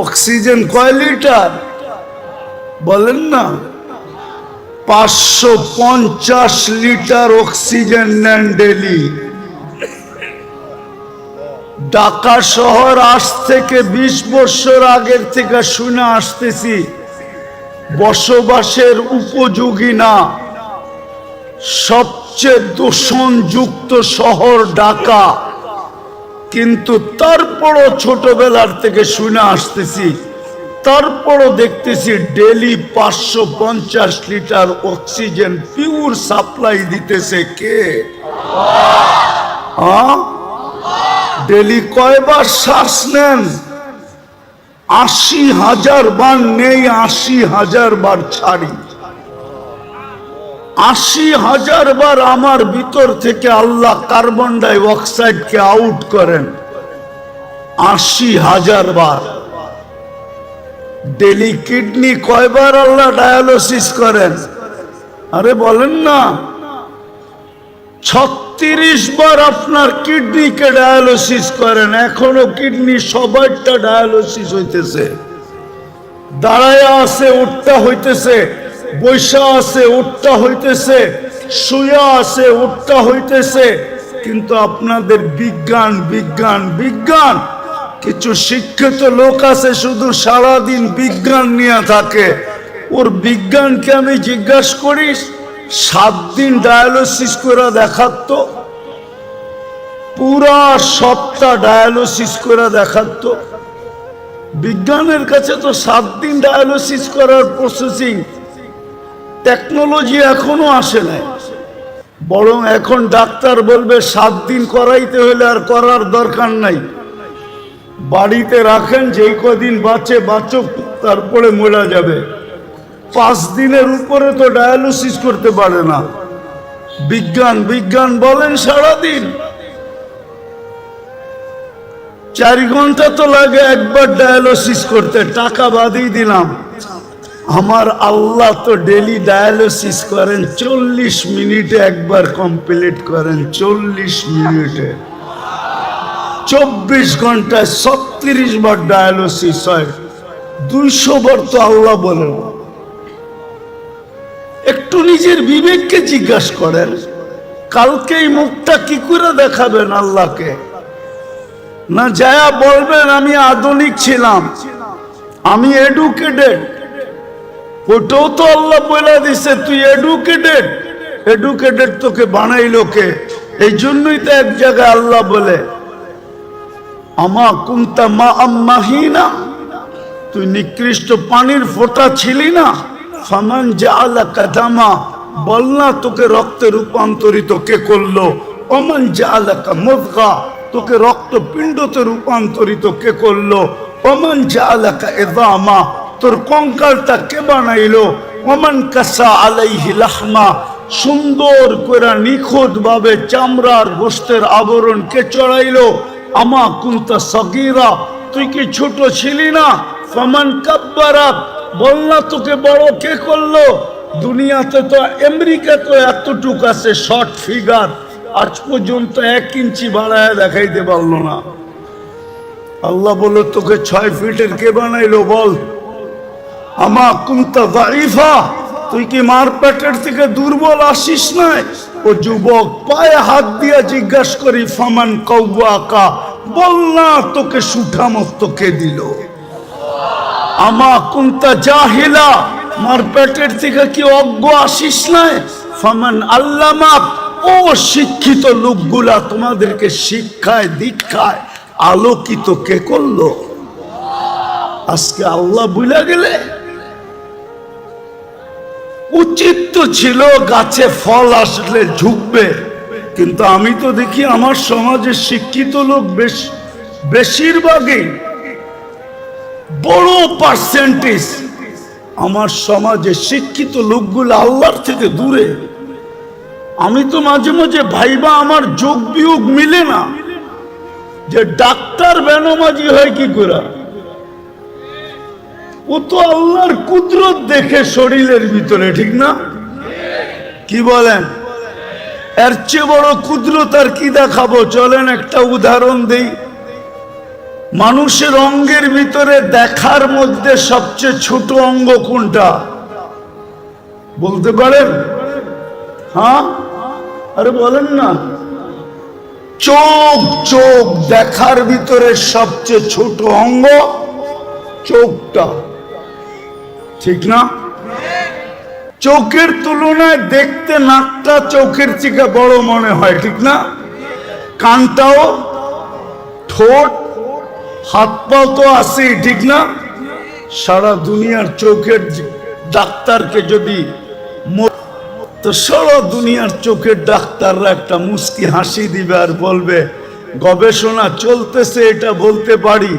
অক্সিজেন কয় লিটার বলেন না? 550 লিটার অক্সিজেন নেন ডেলি। ঢাকা শহর আজ থেকে 20 বছর আগের থেকে শুনে আসতেছি বসবাসের উপযোগী না, সবচেয়ে দূষণযুক্ত শহর ঢাকা। কিন্তু তারপরও ছোটবেলার থেকে শুনে আসতেছি, তারপরও দেখতেছি daily 550 litre oxygen pure supply দিতেছে কে? ডেলি কয়বার শ্বাস নেন? 80,000 বার নেই, 80,000 বার ছাড়ি। 80,000 বার আমার ভিতর থেকে আল্লাহ কার্বন ডাই অক্সাইডকে আউট করেন। 80,000 বার। ডেলি কিডনি কয়বার আল্লাহ ডায়ালিসিস করেন? আরে বলেন না। 36 বার আপনার কিডনিকে ডায়ালিসিস করেন। এখনো কিডনি সবাইটা ডায়ালিসিস হইতেছে। দাঁড়ায়া আছে উঠটা হইতেছে, বৈশা আছে উঠটা হইতেছে, শুয়া আছে উঠটা হইতেছে। কিন্তু আপনাদের বিজ্ঞান বিজ্ঞান বিজ্ঞান। কিছু শিক্ষিত লোক আছে শুধু সারাদিন বিজ্ঞান নিয়ে থাকে। ওর বিজ্ঞানকে আমি জিজ্ঞাসা করি, 7 দিন ডায়ালিসিস করে দেখাত, পুরা সপ্তাহ ডায়ালিসিস করে দেখাত। বিজ্ঞানের কাছে তো 7 দিন ডায়ালিসিস করার প্রসেসিং টেকনোলজি এখনো আসে নাই। বরং এখন ডাক্তার বলবে 7 দিন করাইতে হলে আর করার দরকার নাই, বাড়িতে রাখেন, যেই কদিন বাঁচে বাঁচুক, তারপরে মরা যাবে। 5 দিনের উপরে তো ডায়ালিসিস করতে পারে না। বিজ্ঞান বিজ্ঞান বলেন সারাদিন। 4 ঘন্টা তো লাগে একবার ডায়ালিসিস করতে, টাকা বাদই দিলাম। আমার আল্লাহ তো ডেলি ডায়ালিসিস করেন 40 মিনিটে একবার কমপ্লিট করেন। 40 মিনিটে 24 ঘন্টায় 36 বার ডায়ালিসিস হয়। 200 বার তো আল্লাহ বলেন। একটু নিজের বিবেককে জিজ্ঞাসা করেন, কালকে এই মুখটা কি করে দেখাবেন আল্লাহকে? না যায়া বলবেন আমি আধুনিক ছিলাম, আমি এডুকেটেড। ওটাও তো আল্লাহ বলে দিছে তুই এডুকেটেড। এডুকেটেড তোকে বানাইলো কে? এই জন্যই তো এক জায়গায় আল্লাহ বলে আমা কুনতা মা আম্মাহিনা, তুই নিকৃষ্ট পানির ফোঁটা ছিলি না। ফামান জাআলাকা দামা, বল না তোকে রক্তে রূপান্তরিত কে করলো? ওমান জাআলাকা মুদগা, তোকে রক্তপিণ্ডতে রূপান্তরিত কে করলো? ওমান জাআলাকা ইযামা, তোর কঙ্কালটা কে বানাইলো? ওমান কাসা আলাইহি লাহমা, সুন্দর করে নিখুঁত ভাবে চামড়ার গোশতের আবরণ কে চড়াইলো? আমা কুনতা সগীরা, তুই কি ছোট ছিলি না? ফামান কাব্বারাক, বল না তোকে বড় কে করলো? দুনিয়াতে তো আমেরিকা তো এতটুক আছে শর্ট ফিগার, আজ পর্যন্ত 1 ইঞ্চি বাড়ায় দেখাইতে পারলো না। আল্লাহ বলল তোকে 6 ফিটের কে বানাইলো বল? আমা কুনতা যায়ীফা, তুই কি মার পেটের থেকে দুর্বল আসিস নাই? ও যুবক, পায়ে হাত দিয়া জিজ্ঞাসা করি ফামান কাওয়াকা, বল না তোকে সুঠামত কে দিল? আমা কুনতা জাহিলা, মার পেটের থেকে কি অজ্ঞ আসিস নাই? ফামান আল্লামাক, ও শিক্ষিত লোকগুলা তোমাদেরকে শিক্ষায় দীক্ষায় আলোকিত কে করলো? আজকে আল্লাহ ভুলে গেলে? উচিত তো ছিল গাছে ফল আসলে ঝুঁকবে, কিন্তু আমি তো দেখি আমার সমাজে শিক্ষিত লোক বেশিরভাগই, বড় পার্সেন্টেজ আমার সমাজে শিক্ষিত লোকগুলো আল্লাহর থেকে দূরে। আমি তো মাঝে মাঝে ভাইবা আমার যোগ বিয়োগ মিলে না, যে ডাক্তার বেনমাজি হয় কি করে? ও তো আল্লাহর কুদরত দেখে শরীরের ভিতরে, ঠিক না? কি বলেন? এর চেয়ে বড় কুদরত আর কি দেখাবো? চলেন একটা উদাহরণ দেই। মানুষের অঙ্গের ভিতরে দেখার মধ্যে সবচেয়ে ছোট অঙ্গ কোনটা বলতে পারেন? হ্যাঁ, আরে বলেন না। চোখ। চোখ দেখার ভিতরে সবচেয়ে ছোট অঙ্গ চোখটা, ঠিক না? চোখের তুলনায় দেখতে নাকটা চোখের থেকে বড় মনে হয়, ঠিক না? কানটাও, ঠোঁট, হাত পাও তো আছে, ঠিক না? সারা দুনিয়ার চোখের ডাক্তারকে যদি, তো সারা দুনিয়ার চোখের ডাক্তাররা একটা মুস্কি হাসি দিবে আর বলবে গবেষণা চলতেছে, এটা বলতে পারি,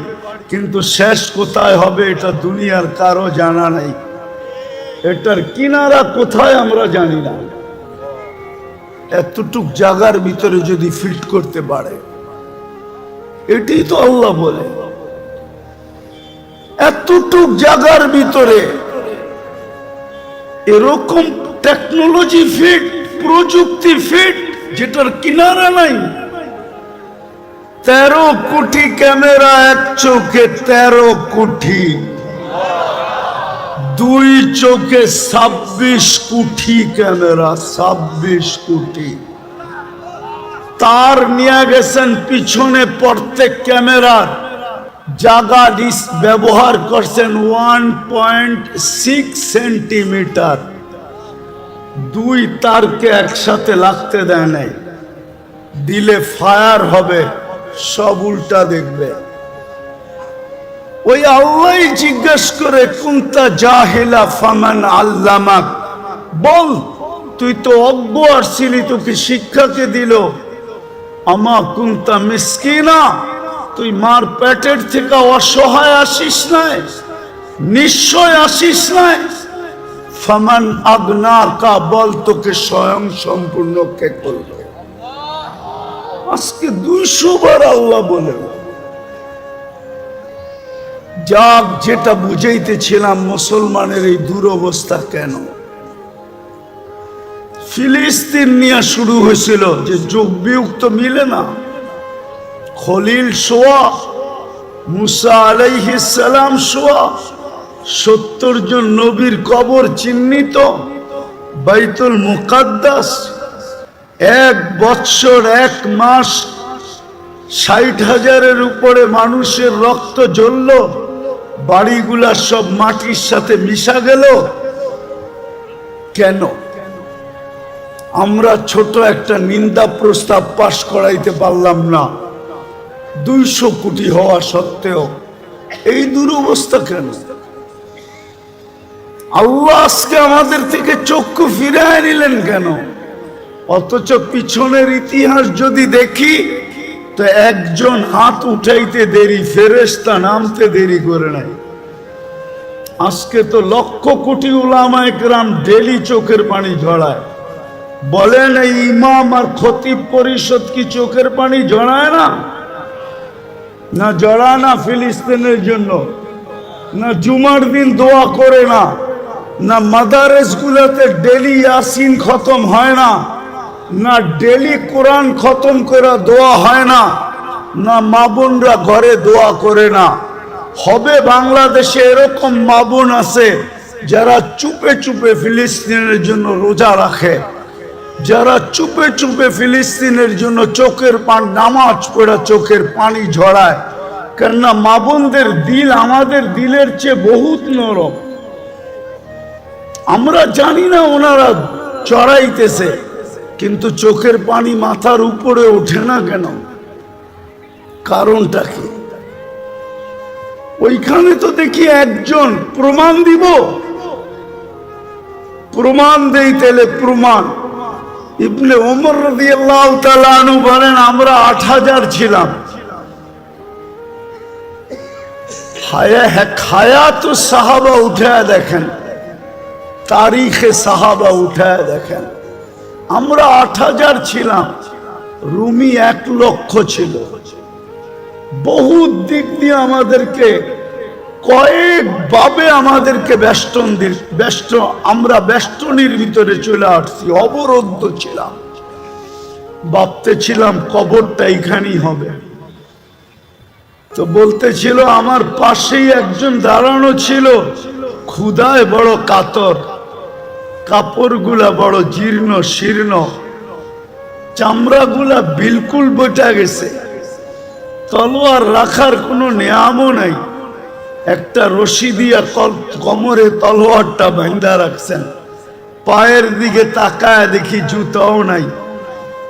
কিন্তু শেষ কোথায় হবে এটা দুনিয়ার কারো জানা নাই। এটার কিনারা কোথায় আমরা জানি না। এতটুক জায়গার ভিতরে যদি ফিট করতে পারে, এটাই তো আল্লাহ বলে। এতটুক জায়গার ভিতরে এরকম টেকনোলজি ফিট, প্রযুক্তি ফিট, যেটার কিনারা নাই। 13 কোটি ক্যামেরা এক চোখে, 13 কোটি, 2 চোখে 26 কোটি ক্যামেরা, 26 কোটি। তার নিয়ে গেছেন পিছনে প্রত্যেক ক্যামেরার জায়গা ব্যবহার করছেন 1.6 সেন্টিমিটার। 2 তারকে একসাথে লাগতে দেয় নাই, দিলে ফায়ার হবে, সব উল্টা দেখবে। ওই আল্লাহ জিজ্ঞেস করে কুনতা জাহিলা ফামান আল্লামাক, বল তুই তো অজ্ঞ আসছিলি, তোকে শিক্ষাকে দিল। আমা কুনতা মিসকিনা, তুই মার পেটের থেকে অসহায় আসিস নাই, নিশ্চয় আসিস নাই। ফামান আগনাকা, বল তোকে স্বয়ং সম্পূর্ণ কে করল? আজকে 200 বার আল্লাহ বলে। যাক, যেটা বুঝাইতেছিলাম মুসলমানের এই দুরবস্থা কেন। ফিলিস্তিন নিয়ে শুরু হয়েছিল, যে যোগ বিয়োগ তো মিলে না। খলিল সোয়া, মুসা আলাইহিস সালাম সোয়া, 70 জন নবীর কবর চিহ্নিত বাইতুল মুকাদ্দাস, 1 বৎসর 1 মাস 60,000-এর উপরে মানুষের রক্ত ঝরল, বাড়িগুলা সব মাটির সাথে মিশা গেল। কেন? আমরা ছোট একটা নিন্দা প্রস্তাব পাশ করাইতে পারলাম না, 200 কোটি হওয়া সত্ত্বেও। এই দুরবস্থা কেন? আল্লাহ আজকে আমাদের থেকে চক্ষু ফিরায় নিলেন কেন? অথচ পিছনের ইতিহাস যদি দেখি তো একজন হাত উঠাইতে দেরি, ফেরেশতা নামতে দেরি করে নাই। আজকে তো লক্ষ কোটি উলামায়ে কেরাম ডেলি চোখের পানি ঝরায়। বলেন এই ইমাম আর খতিব পরিষদ কি চোখের পানি ঝরায় না? না জড়ায় না ফিলিস্তিনের জন্য? না জুমার দিন দোয়া করে না? না মাদারেস গুলাতে ডেলি ইয়াসিন খতম হয় না? না ডেলি কোরআন খতম করে দোয়া হয় না? না মা বোনরা ঘরে দোয়া করে না? হবে বাংলাদেশে এরকম মা বোন আছে যারা চুপে চুপে ফিলিস্তিনের জন্য রোজা রাখে, যারা চুপে চুপে ফিলিস্তিনের জন্য চোখের পানি, নামাজ পড়া চোখের পানি ঝরায়। কেননা মা বোনদের দিল আমাদের দিলের চেয়ে বহুত নরম। আমরা জানি না ওনারা চড়াইতেছে, কিন্তু চোখের পানি মাথার উপরে ওঠে না কেন? কারণটা কি? ওইখানে তো দেখি একজন প্রমাণ দিব, প্রমাণ দেই তেলে প্রমাণ। ইবনে ওমর রাদিয়াল্লাহু তাআলা আনহু বলেন আমরা 8000 ছিলাম। হায়াতু সাহাবা উঠায় দেখেন, তারিখে সাহাবা উঠায় দেখেন, আমরা 8000 ছিলাম, রুমি 1 লক্ষ ছিল। বহুত দিক দিয়ে আমাদেরকে কয়েকভাবে আমাদেরকে আমরা বেষ্টনীর ভিতরে চলে আসছি, অবরুদ্ধ ছিলাম। ভাবতেছিলাম কবরটা এখানেই হবে। তো বলতেছিল আমার পাশেই একজন দাঁড়ানো ছিল, ক্ষুধায় বড় কাতর, কাপড়গুলা বড় জীর্ণ শীর্ণ, চামড়াগুলা বিলকুল বটা গেছে, তলোয়ার রাখার কোনো নিয়ামও নাই। একটা রশি দিয়া কোমরে তলোয়ারটা বাঁধা রাখছেন। পায়ের দিকে তাকায় দেখি জুতাও নাই,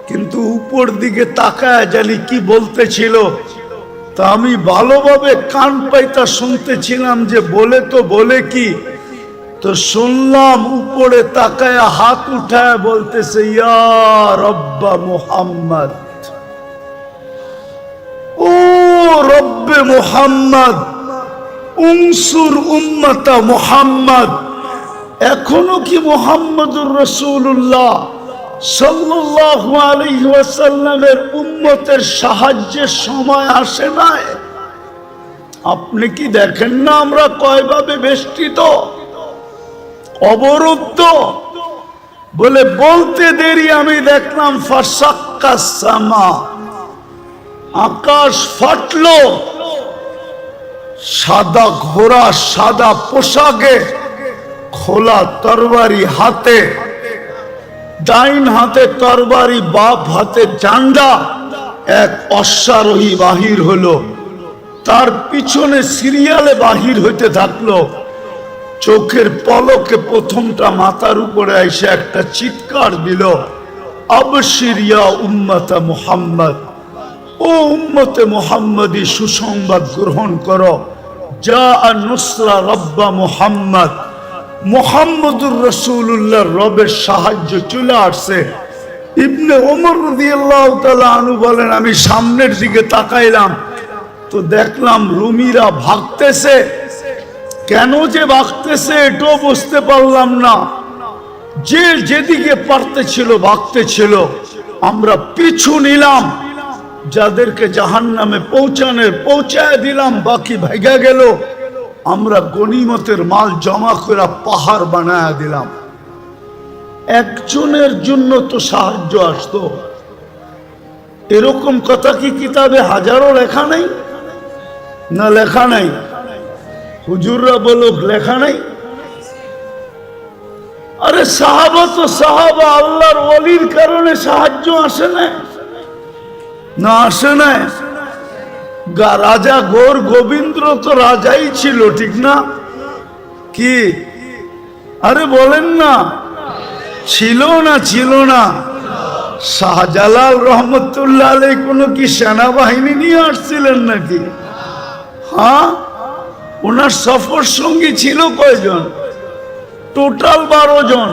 কিন্তু উপর দিকে তাকায় জানি কি বলতেছিল। তা আমি ভালোভাবে কান পাইতা শুনতেছিলাম যে বলে কি। তো শুনলাম উপরে তাকায় হাত উঠায় বলতেছে ইয়া রব্বা মুহাম্মদ, ও রব্বে মুহাম্মদ উনসুর উম্মতা মুহাম্মদ। এখনো কি মুহাম্মদুর রাসূলুল্লাহ সাল্লাল্লাহু আলাইহি ওয়াসাল্লামের উম্মতের সাহায্যের সময় আসে নাই? আপনি কি দেখেন না আমরা কয়ভাবে বেষ্টিত, অবরুদ্ধ? বলে বলতে দেরি আমি দেখলাম ফাসাক্কাস সামা, আকাশ ফাটলো। সাদা ঘোড়া সাদা পোশাকে, খোলা তরবারি হাতে, ডাইন হাতে তরবারি বাপ হাতে ঝান্ডা, এক অশ্বারোহী বাহির হলো, তার পিছনে সিরিয়ালে বাহির হইতে থাকলো। চোখের পলকে প্রথমটা মাথার উপরে এসে একটা চিৎকার দিল, আবশির ইয়া উম্মতা মুহাম্মদ, ও উম্মতে মুহাম্মদী সুসংবাদ গ্রহণ করো, যা নুসরা রব্বা মুহাম্মদ, মুহাম্মদুর রাসূলুল্লাহর রবের সাহায্য চলে আসছে। ইবনে ওমর রাদিয়াল্লাহু তাআলা আনহু বলেন আমি সামনের দিকে তাকাইলাম তো দেখলাম রুমিরা ভাগতেছে। কেন যে ভাগতেছে এটাও বুঝতে পারলাম না। যে যেদিকে পারতেছিল ভাগতেছিল, আমরা পিছু নিলাম, যাদেরকে জাহান্নামে পৌঁছায় দিলাম, বাকি ভাইগা গেল। আমরা গনিমতের মাল জমা করে পাহাড় বানায় দিলাম। একজনের জন্য তো সাহায্য আসতো, এরকম কথা কি কিতাবে হাজারো লেখা নাই? না লেখা নাই? হুজুররা বলুক লেখা নাই। আরে সাহাবা তো সাহাবা, আল্লাহর ওলির কারণে সাহায্য আসে না, না আসে না? রাজা গৌর গোবিন্দ তো রাজাই ছিল, ঠিক না? কি আরে বলেন না, ছিল না? ছিল না? শাহজালাল রহমতুল্লাহ আলাইহি কোনো কি সেনাবাহিনী নিয়ে আসছিলেন নাকি? হ্যাঁ, ওনার সফর সঙ্গী ছিল কয়জন? টোটাল 12 জন।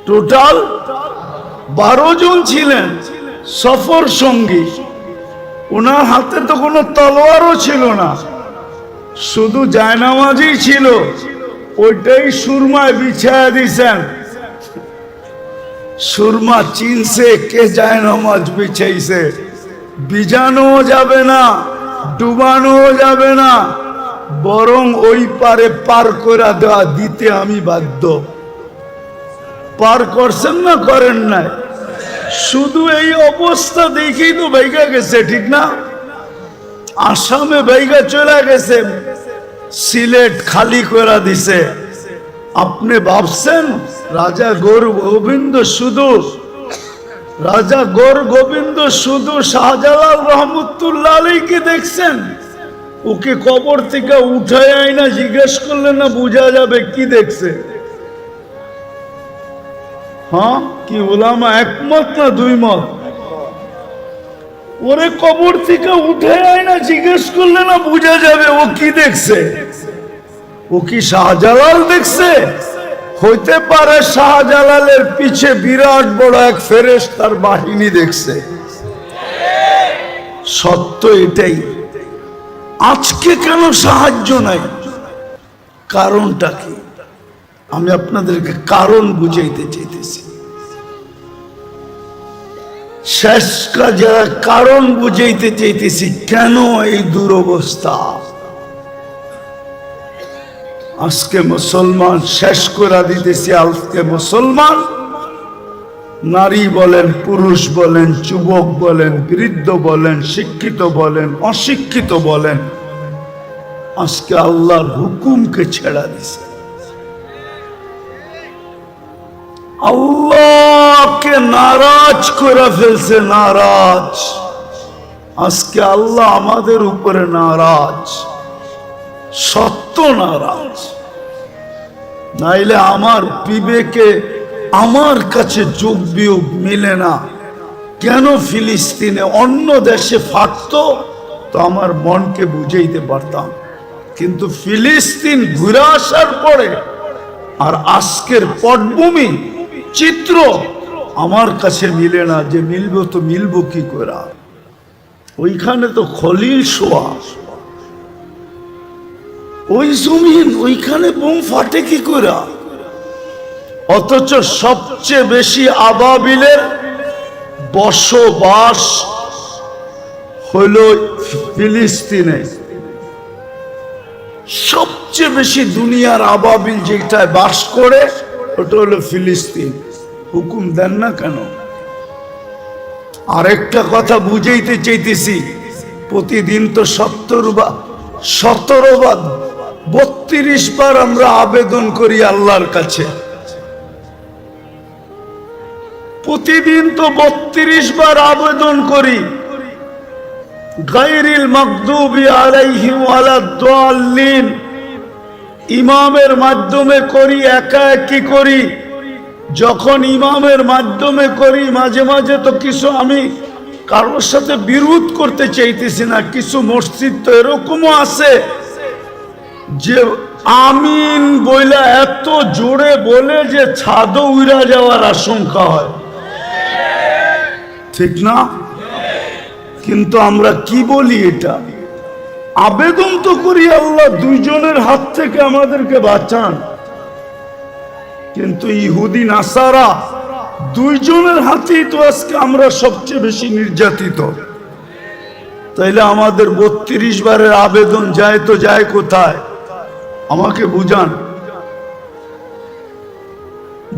টোটাল 12 জন ছিলেন সফর সঙ্গী। ওনার হাতে তো কোনো তলোয়ারও ছিল না, শুধু জায়নামাজই ছিল, ওইটাই সুরমায় বিছায়া দিছেন। সুরমা চিনছে কে জায়নামাজ বিছাইছে। ভিজানো যাবে না, ডুবানো যাবে না, বরং ওই পারে পার করে দেওয়া দিতে আমি বাধ্য। পার করছেন না করেন নাই? শুধু এই অবস্থা দেখেই তো বাইগা গেছে, ঠিক না? আসামে বাইগা চলে গেছে, সিলেট খালি করে দিছে। আপনি ভাবছেন রাজা গৌর গোবিন্দ শুধু, রাজা গৌর গোবিন্দ শুধু শাহজালাল রহমতুল্লাহ আলাইহিকে দেখছেন? ওকে কবর থেকে উঠায় আইনা জিজ্ঞেস করলে না বোঝা যাবে কি দেখছে? হ্যাঁ, কি ওলামা একমত না দুই মত? ওরে কবর থেকে উঠে আইনা জিজ্ঞেস করলে না বোঝা যাবে ও কি দেখছে? ও কি শাহজালাল দেখছে? হইতে পারে শাহজালালের পিছে বিরাট বড় এক ফেরেশতার বাহিনী দেখছে। সত্য এটাই। আজকে কেন সাহায্য নাই? কারণটা কি? আমি আপনাদেরকে কারণ বুঝাইতে চাইতেছি। শেষ কাজে কারণ বুঝাইতে চাইতেছি কেন এই দুরবস্থা। আজকে মুসলমান শেষ করে দিতেছি। আজকে মুসলমান নারী বলেন, পুরুষ বলেন, যুবক বলেন, বৃদ্ধ বলেন, শিক্ষিত বলেন, অশিক্ষিত বলেন, আজকে আল্লাহর হুকুমকে ছেড়া দিছে। আল্লাহকে নারাজ করে ফেলছে, নারাজ। আজকে আল্লাহ আমাদের উপরে নারাজ, সত্য নারাজ। নাইলে আমার বিবেকে আমার কাছে যোগ বিয়োগ মিলে না। কেন ফিলিস্তিনে অন্য দেশে ফাটতো তো আমার মনকে বুঝাইতে পারতাম, কিন্তু ফিলিস্তিন ঘুরে আসার পরে আর আজকের পটভূমি চিত্র আমার কাছে মিলে না। যে মিলবো তো মিলবো কি করে? ওইখানে তো খলিল শোয়া, ওই জমিন, ওইখানে বোম ফাটে কি করে? অথচ সবচেয়ে বেশি আবাবিলের বসবাস হইল ফিলিস্তিনে। সবচেয়ে বেশি দুনিয়ার আবাবিল যেটায় বাস করে ওটা হলো ফিলিস্তিন। হুকুম দেন না কেন? আরেকটা কথা বুঝাইতে চাইতেছি। প্রতিদিন তো 17 বার 32 বার আমরা আবেদন করি আল্লাহর কাছে। প্রতিদিন তো 32 বার আবেদন করি। গায়রিল মাগদুবি আলাইহিম ওয়ালাদ-দাল্লিন ইমামের মাধ্যমে করি, একা একই করি। যখন ইমামের মাধ্যমে করি মাঝে মাঝে তো কিছু, আমি কারোর সাথে বিরোধ করতে চাইতেছি না, কিছু মসজিদ তো এরকমও আছে যে আমিন বইলা এত জোরে বলে যে ছাদও উড়া যাওয়ার আশঙ্কা হয়, ঠিক না? কিন্তু আমরা কি বলি? এটা আবেদন তো করি আল্লাহ দুইজনের হাত থেকে আমাদেরকে বাঁচান, কিন্তু ইহুদি নাসারা দুইজনের হাতেই তো আজকে আমরা সবচেয়ে বেশি নির্যাতিত। তাইলে আমাদের 32 বারের আবেদন যায় তো যায় কোথায়? আমাকে বুঝান।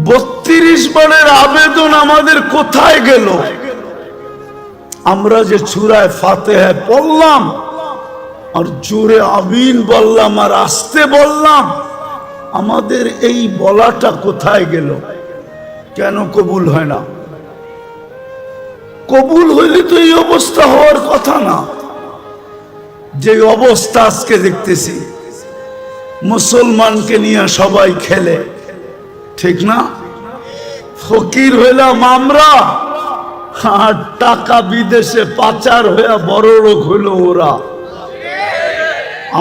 32 বারের আবেদন আমাদের কোথায় গেল? আমরা যে সূরা ফাতিহা পড়লাম আর জোরে আমিন বললাম আর আস্তে বললাম, আমাদের এই বলাটা কোথায় গেল? কেন কবুল হয় না? কবুল হইলে তো এই অবস্থা হওয়ার কথা না। যে অবস্থা আজকে দেখতেছি, মুসলমানকে নিয়ে সবাই খেলে, ঠিক না? ফকির হইলাম আমরা, আর টাকা বিদেশে পাচার হইয়া বড় লোক হইল ওরা।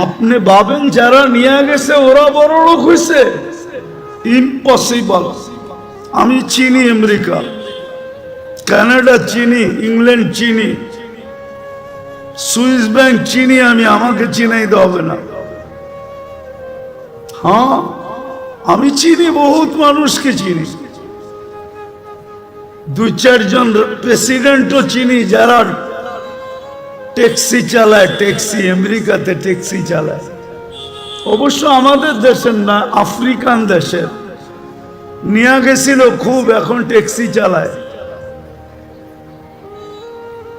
আপনি ভাবেন যারা নিয়ে গেছে ওরা বড় লোক হয়েছে? ইম্পসিবল। আমি চিনি আমেরিকা, কানাডা চিনি, ইংল্যান্ড চিনি, সুইস ব্যাংক চিনি আমি, আমাকে চিনাইতে হবে না। হ্যাঁ, আমি চিনি, বহুত মানুষকে চিনি, 2-4 জন প্রেসিডেন্টও চিনি যারা ট্যাক্সি চালায়, ট্যাক্সি, আমেরিকাতে ট্যাক্সি চালায়। অবশ্য আমাদের দেশের না, আফ্রিকান দেশের। নিয়ে গেছিল খুব, এখন ট্যাক্সি চালায়।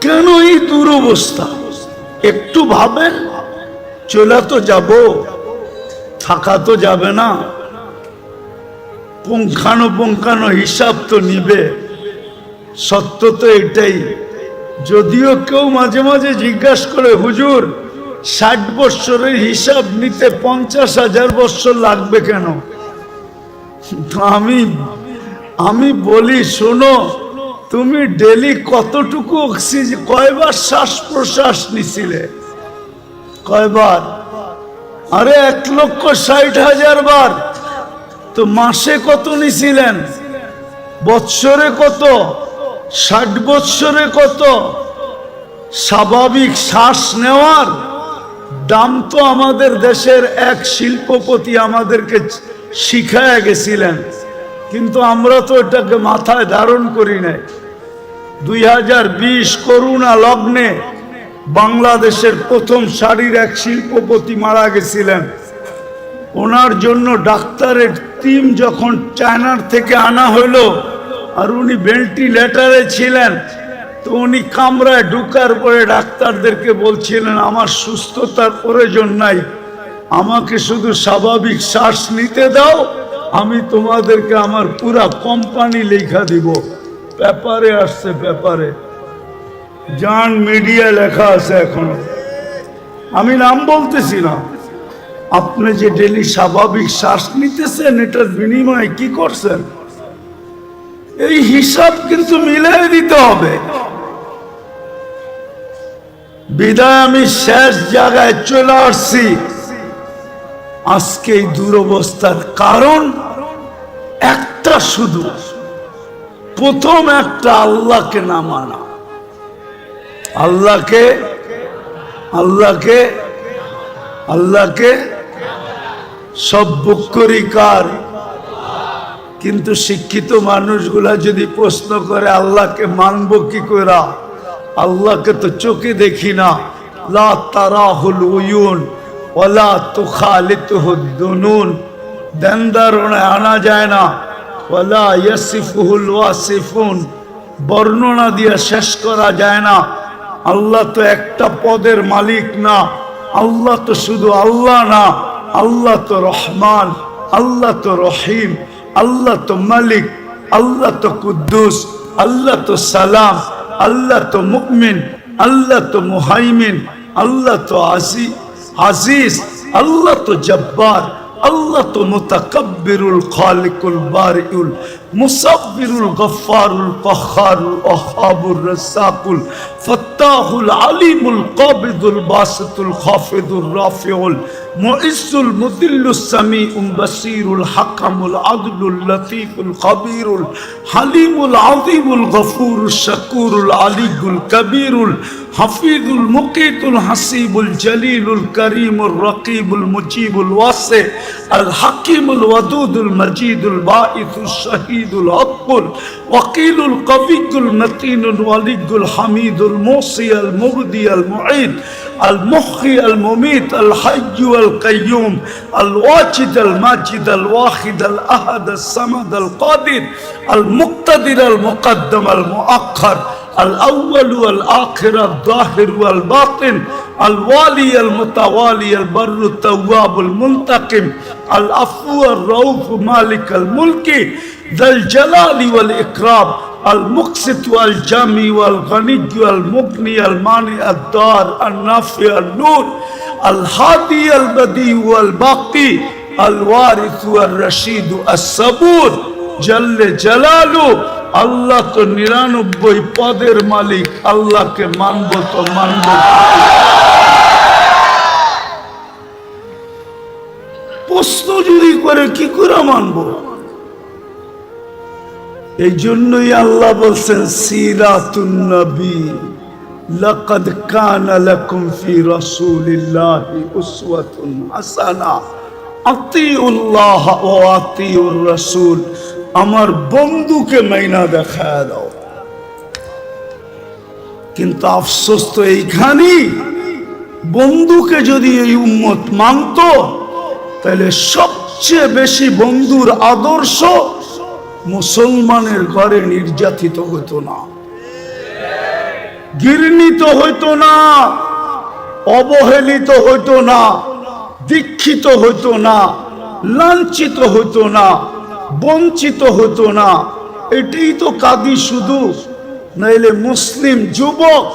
কেন এই দুরবস্থা? একটু ভাবেন, চলে তো যাব, থাকা তো যাবে না, পুঙ্খানো হিসাব তো নিবে। সত্য তো এটাই। যদিও কেউ মাঝে মাঝে জিজ্ঞাসা করে, হুজুর 60 বৎসরের হিসাব নিতে 50,000 বৎসর লাগবে কেন? আমি বলি, শোনো, তুমি ডেলি কতটুকু অক্সিজেন, কয়বার শ্বাস প্রশ্বাস নিছিলে? কয়বার? আরে 1,60,000 বার। তো মাসে কত নিছিলেন? বৎসরে কত? 60 বৎসরে কত? স্বাভাবিক শ্বাস নেওয়ার দাম তো আমাদের দেশের এক শিল্পপতি আমাদেরকে শিখায় গেছিলেন, কিন্তু আমরা তো এটাকে মাথায় ধারণ করি নাই। 2020 করোনা লগ্নে বাংলাদেশের প্রথম সারির এক শিল্পপতি মারা গেছিলেন। ওনার জন্য ডাক্তারের টিম যখন চায়নার থেকে আনা হলো, আর উনি ভেন্টিলেটারে ছিলেন, তো উনি কামরায় ঢুকার পরে ডাক্তারদেরকে বলছিলেন, আমার সুস্থতার প্রয়োজন নাই, আমাকে শুধু স্বাভাবিক শ্বাস নিতে দাও, আমি তোমাদেরকে আমার পুরা কোম্পানি লেখা দিব। পেপারে আসছে, পেপারে জান, মিডিয়া লেখা আছে এখনো। আমি নাম বলতেছি না। আপনি যে ডেলি স্বাভাবিক শ্বাস নিতেছেন, এটার বিনিময়ে কি করছেন? এই হিসাব কিন্তু মিলাই দিতে হবে। বিদায় আমি শেষ জায়গায় চলে আসছি। আজকে এই দুরবস্থার কারণ একটা, শুধু প্রথম একটা, আল্লাহকে না মানা। আল্লাহকে সব বুক করি কার? কিন্তু শিক্ষিত মানুষগুলা যদি প্রশ্ন করে আল্লাহকে মানবো কি করে, আল্লাহকে তো চোখে দেখি না, লা তারাহুল উয়ুন ওয়ালা তুখালিতুহুদ দুনুন, দেনদারণে আনা যায় না, ওয়ালা ইয়াসিফুহুল ওয়াসিফুন, বর্ণনা দিয়ে শেষ করা যায় না। আল্লাহ তো একটা পদের মালিক না, আল্লাহ তো শুধু আল্লাহ না, আল্লাহ তো রহমান, আল্লাহ তো রহিম, আল্লাহ তো মালিক, আল্লাহ তো কুদ্দুস, আল্লাহ তো সালাম, আল্লাহ তো মুমিন, আল্লাহ তো মুহাইমিন, আল্লাহ তো আজিজ, আল্লাহ তো জব্বার, আল্লাহ তো মুতাকাব্বিরুল খালিকুল বারিউল মুসাব্বিরুল গফফারুল কহ্হারুল ওয়াহ্হাবুর রাজ্জাকুল ফাত্তাহুল আলিমুল কাবিদুল বাসিতুল খাফিদুর রাফিউল মুইজ্জুল মুদিল্লুস সামিউল বাসিরুল হাকামুল আদলুল লতীফুল খাবীরুল হালিমুল আযীমুল গফুরুশ শাকুরুল আলিয়ুল কবীরুল হাফিজুল মুকিতুল হাসিবুল জলিলুল করিমুর রকিবুল মুজিবুল ওয়াসি আল হাকিমুল ওয়াদুদুল মজিদুল বাঈসুশ শাহীদুল হক্কুল ওয়াকিলুল কবিয়ুল মতিনুল ওয়ালিয়ুল হামিদুল মুসি আল মুবদি আল মুঈদ আল মুহয়ি আল মুমীত আল হায়্যু আল কাইয়্যুম আল ওয়াজিদ আল মাজিদ আল ওয়াহিদ আল আহাদ আস সামাদ আল কাদির আল মুক্তাদির আল মুকদ্দম আল মুআখ্খার الأول والآخر الظاهر والباطن الوالي المتوالي البر التواب المنتقم العفو الرؤوف مالك الملك ذا الجلال والإكرام المقسط والجامع والغني والمغني المانع الدار النافع النور الهادي البديع والباقي الوارث والرشيد الصبور جل جلاله আল্লাহ তো 99 পদের মালিক আল্লাহকে মানব তো মানব প্রশ্ন যদি করে কি করে মানব এই জন্যই আল্লাহ বলছেন সিরাতুন নবী লাকাদ কানা লাকুম ফি রাসূলিল্লাহি উসওয়াতুন হাসানাহ আতিউল্লাহ ওয়া আতিউর রাসূল আমার বন্ধুকে মাইনা দেখায় দাও কিন্তু আফসোস তো এইখানেই বন্ধুকে যদি এই উম্মত মানত তাহলে সবচেয়ে বেশি বন্ধুর আদর্শ মুসলমানের ঘরে নির্যাতিত হতো না ঘৃণিত হইতো না অবহেলিত হইতো না দীক্ষিত হইতো না লাঞ্ছিত হইতো না বঞ্চিত হতো না এটাই তো কাঁদি শুধু নাইলে মুসলিম যুবক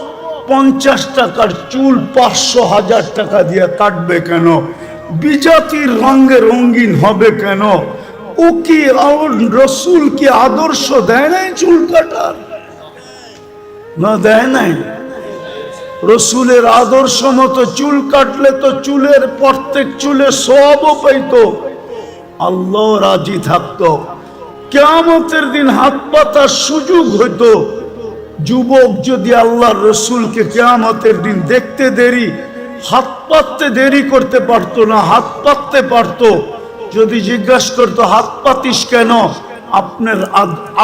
50 টাকার চুল 500,000 টাকা দিয়ে কাটবে কেন বিজাতির রঙে রঙিন হবে কেন ও কি রসুল কি আদর্শ দেয় নাই চুল কাটার না দেয় নাই রসুলের আদর্শ মতো চুল কাটলে তো চুলের প্রত্যেক চুলে সওয়াবও পাইতো আল্লাহ রাজি থাকতো কিয়ামতের দিন হাত পাতার সুযোগ হইতো যুবক যদি আল্লাহর রসুলকে কিয়ামতের দিন দেখতে দেরি হাত পাততে দেরি করতে পারতো না হাত পাততে পারতো যদি জিজ্ঞাসা করতো হাত পাতিস কেন আপনার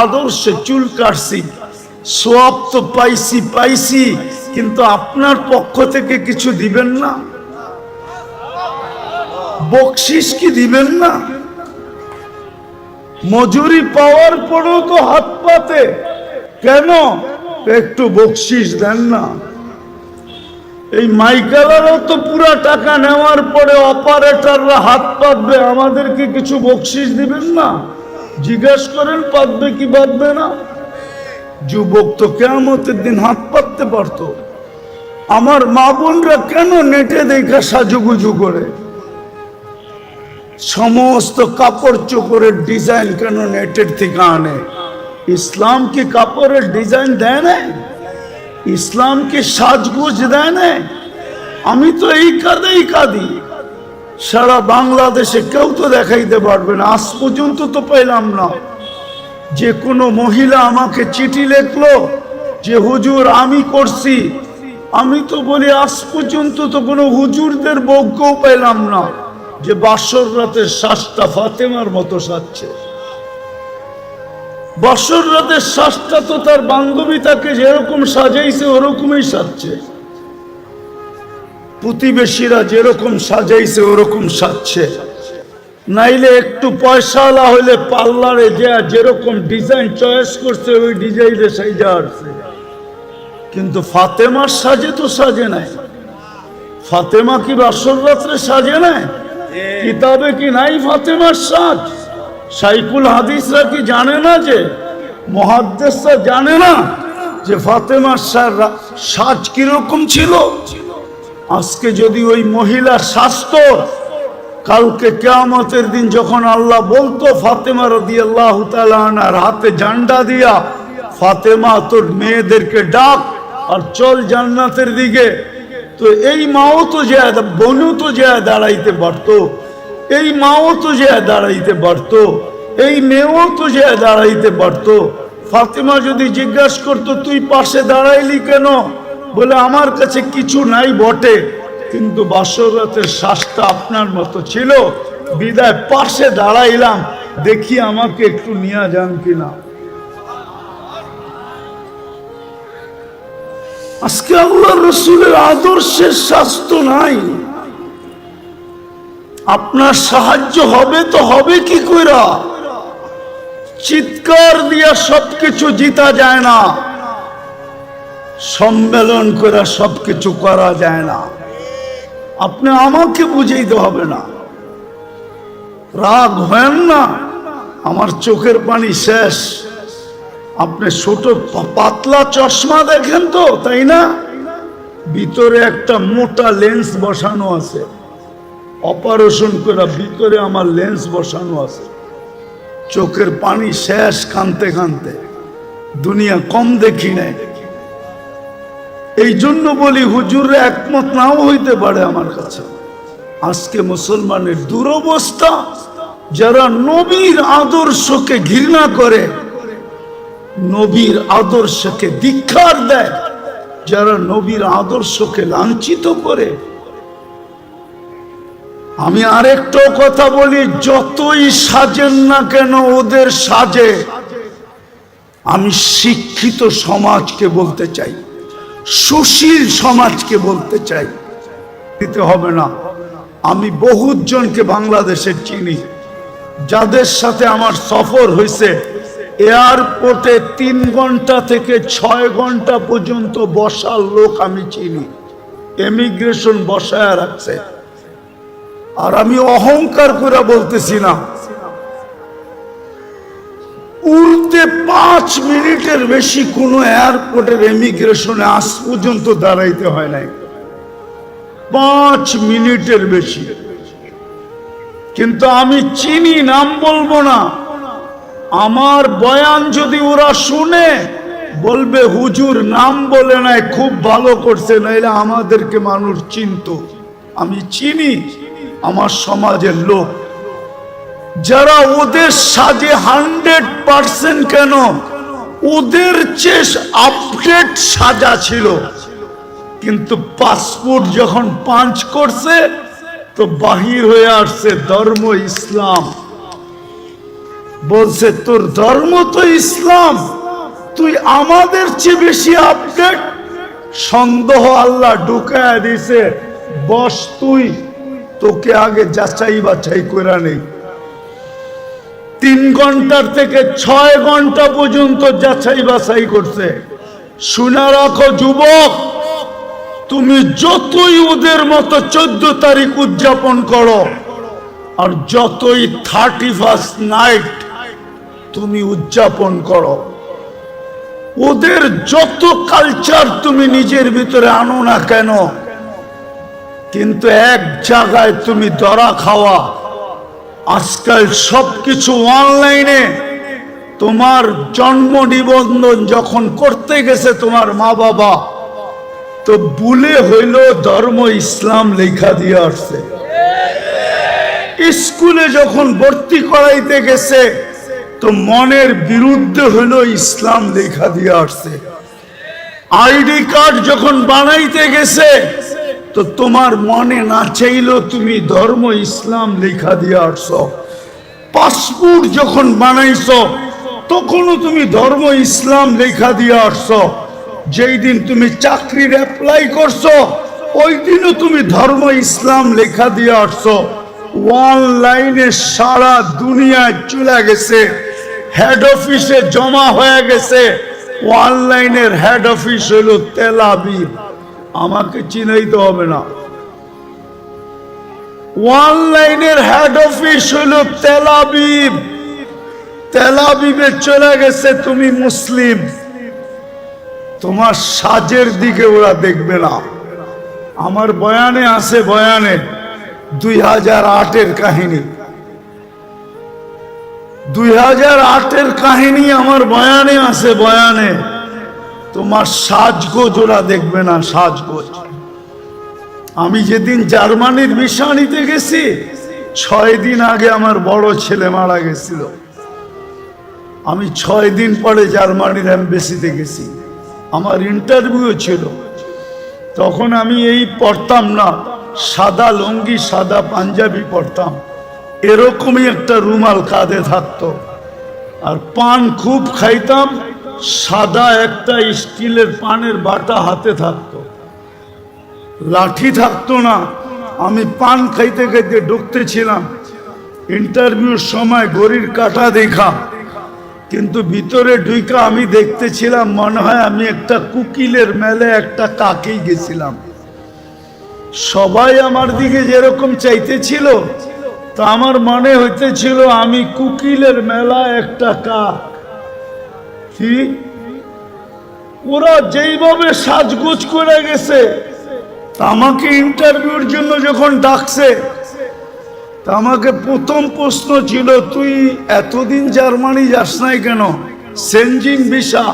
আদর্শে চুল কাটছি সওয়াব তো পাইছি কিন্তু আপনার পক্ষ থেকে কিছু দিবেন না বকশিস কি দিবেন না মজুরি পাওয়ার পরেও তো হাত পাতে কেন একটু বকশিস দেন না এই মাইকেলারও তো পুরা টাকা নেওয়ার পরে অপারেটররা হাত পাতবে আমাদেরকে কিছু বকশিস দিবেন না জিজ্ঞেস করেন পাতবে কি পাতবে না যুবক তো কিয়ামতের দিন হাত পাততে পারতো আমার মা বোনরা কেন নেটে দেখা সাজুগুজু করে সমস্ত কাপড় চোপড়ের ডিজাইন কেন নেটের থেকে আনে ইসলাম কি কাপড়ের ডিজাইন দেয় না ইসলাম কি সাজগোজ দেয় না আমি তো এই কাঁদি সারা বাংলাদেশে কেউ তো দেখাইতে পারবে না আজ পর্যন্ত তো পাইলাম না যে কোনো মহিলা আমাকে চিঠি লিখলো যে হুজুর আমি করছি আমি তো বলি আজ পর্যন্ত তো কোনো হুজুরদের বউকেও পাইলাম না যে বাসর রাতের শ্বাসটা ফাতেমার মতো সাজছে বাসর রাতের শ্বাসটা তো তার বান্ধবী তাকে যেরকম সাজাইছে ওরকমই সাজছে প্রতিবেশীরা যেরকম সাজাইছে ওরকম সাজছে নাইলে একটু পয়সাওয়ালা হইলে পার্লারে যেরকম ডিজাইন চয়েস করছে ওই ডিজাইনে সাজা আসছে কিন্তু ফাতেমার সাজে তো সাজে নাই ফাতেমা কি বাসর রাত্রে সাজে নাই কিতাবে কি নাই ফাতেমার সাজ শাইখুল হাদিসরা কি জানে না যে মুহাদ্দিসরা জানে না যে ফাতেমার সাজ কিরকম ছিল আজকে যদি ওই মহিলা স্বাস্থ্য কালকে কিয়ামতের দিন যখন আল্লাহ বলতো ফাতেমা রাদিয়াল্লাহু তাআলা আনহার হাতে ঝান্ডা দিয়া ফাতেমা তোর মেয়েদেরকে ডাক আর চল জান্নাতের দিকে তো এই মাও তো যায় বোনও তো যায় দাঁড়াইতে পারতো এই মাও তো যায় দাঁড়াইতে পারতো এই মেয়েও তো যায় দাঁড়াইতে পারতো ফাতেমা যদি জিজ্ঞাসা করতো তুই পাশে দাঁড়াইলি কেন বলে আমার কাছে কিছু নাই বটে কিন্তু বাসর রাতের শ্বাসটা আপনার মতো ছিল বিদায় পাশে দাঁড়াইলাম দেখি আমাকে একটু নিয়ে যান কিনা আজকে আল্লাহর রাসূলের আদর্শের শাস্ত্র নাই আপনার সাহায্য হবে তো হবে কি কইরা চিৎকার দিয়া সবকিছু জিতা যায় না সম্মেলন করে সবকিছু করা যায় না আপনি আমাকে বুঝাইতে হবে না, রাগ হয় না। আমার চোখের পানি শেষ। আপনি ছোট পাতলা চশমা দেখেন তো, তাই না? ভিতরে একটা মোটা লেন্স বসানো আছে, অপারেশন করে ভিতরে আমার লেন্স বসানো আছে। চোখের পানি শেষ কানতে কানতে। দুনিয়া কম দেখি নাই। এই জন্য বলি হুজুরে একমত নাও হইতে পারে আমার কাছে। আজকে মুসলমানের দুরবস্থা, যারা নবীর আদর্শকে ঘৃণা করে, নবীর আদর্শকে ধিক্কার দেয়, যারা নবীর আদর্শকে লাঞ্ছিত করে। আমি আরেকটা কথা বলি, যতই সাজেন না কেন ওদের সাজে, আমি শিক্ষিত সমাজকে বলতে চাই, সুশীল সমাজকে বলতে চাই, দিতে হবে না। আমি বহুত জনকে বাংলাদেশের চিনি, যাদের সাথে আমার সফর হয়েছে। এয়ারপোর্টে 3 ঘন্টা থেকে 6 ঘন্টা পর্যন্ত বসার লোক আমি চিনি, ইমিগ্রেশন বসায় রাখছে। আর আমি অহংকার করে বলতেছি না, উড়তে 5 মিনিটের বেশি কোনো এয়ারপোর্টের ইমিগ্রেশনে আজ পর্যন্ত দাঁড়াইতে হয় নাই, 5 মিনিটের বেশি। কিন্তু আমি চিনি, নাম বলবো না। আমার বয়ান যদি ওরা শুনে, বলবে হুজুর নাম বলে নাই, খুব ভালো করছে, নাইলে আমাদেরকে মানুষ চিনতো। আমি চিনি আমার সমাজের লোক, যারা ওদের সাজে 100% কেন, ওদের চেয়ে আপডেট সাজা ছিল। কিন্তু পাসপোর্ট যখন পাঞ্চ করছে, তো বাহির হয়ে আসছে ধর্ম ইসলাম। বলছে তোর ধর্ম তো ইসলাম, তুই আমাদের চেয়ে বেশি আপডেট। সন্দেহ আল্লাহ ঢুকায় দিছে, বস তুই, তোকে আগে যাচাই বাছাই করে নেই। 3 ঘন্টার থেকে 6 ঘন্টা পর্যন্ত যাচাই বাছাই করছে। শুনে রাখো যুবক, তুমি যতই ওদের মতো 14 তারিখ উদযাপন করো, আর যতই 31st নাইট তুমি উদযাপন করো, ওদের যত কালচার তুমি নিজের ভিতরে আনো না কেন, কিন্তু এক জায়গায় তুমি ধরা খাওয়া। আজকাল সবকিছু অনলাইনে। তোমার জন্ম নিবন্ধন যখন করতে গেছে তোমার মা বাবা, তো ভুলে হইল ধর্ম ইসলাম লেখা দিয়ে আসছে। স্কুলে যখন ভর্তি করাইতে গেছে, তো মনের বিরুদ্ধে হইল ইসলাম লেখা দিয়ে আসছে। আইডি কার্ড যখন বানাইতে গেছে, তো তোমার মনে না চাইলেও তুমি ধর্ম ইসলাম লেখা দিয়ে আসছো। পাসপোর্ট যখন বানাইছো, তখনও তুমি ধর্ম ইসলাম লেখা দিয়ে আসছো। যেই দিন তুমি চাকরির অ্যাপ্লাই করছো, ওই দিনও তুমি ধর্ম ইসলাম লেখা দিয়ে আসছো। অনলাইনে সারা দুনিয়ায় চলে গেছে, হেড অফিসে জমা হয়ে গেছে। অনলাইনের হেড অফিস হলো তেল আবিব। আমাকে চিনাইতে হবে না, অনলাইনের হেড অফিস হলো তেল আবিব। তেল আবিবে চলে গেছে তুমি মুসলিম, তোমার সাজের দিকে ওরা দেখবে না। আমার বয়ানে আছে, বয়ানে 2008-এর কাহিনী, 2008-এর কাহিনী আমার বয়ানে আছে। বয়ানে তোমার সাজগোজ ওরা দেখবে না, সাজগোজ। আমি যেদিন জার্মানির ভিসা নিতে গেছি, 6 দিন আগে আমার বড় ছেলে মারা গেছিল। আমি 6 দিন পরে জার্মানির এমবেসিতে গেছি, আমার ইন্টারভিউ ছিল। তখন আমি এই পড়তাম না, সাদা লুঙ্গি সাদা পাঞ্জাবি পড়তাম, এরকমই একটা রুমাল কাঁধে থাকতো, আর পান খুব খাইতাম। সাদা একটা স্টিলের পানের বাটা হাতে থাকতো, লাঠি থাকতো না। আমি পান খাইতে খাইতে ঢুকতেছিলাম। ইন্টারভিউর সময় ঘড়ির কাঁটা দেখা, কিন্তু ভিতরে ঢুইকা আমি দেখতেছিলাম, মনে হয় আমি একটা কুকিলের মেলে একটা কাকেই গেছিলাম। সবাই আমার দিকে যেরকম চাইতেছিল, তা আমার মনে হইতেছিল আমি কুকিলের মেলা একটা কাক। কি ওরা যেইভাবে সাজগোজ করে গেছে, আমাকে ইন্টারভিউর জন্য যখন ডাকছে, তা আমাকে প্রথম প্রশ্ন ছিল, তুই এতদিন জার্মানি যাস নাই কেন? সেনজিং ভিসা,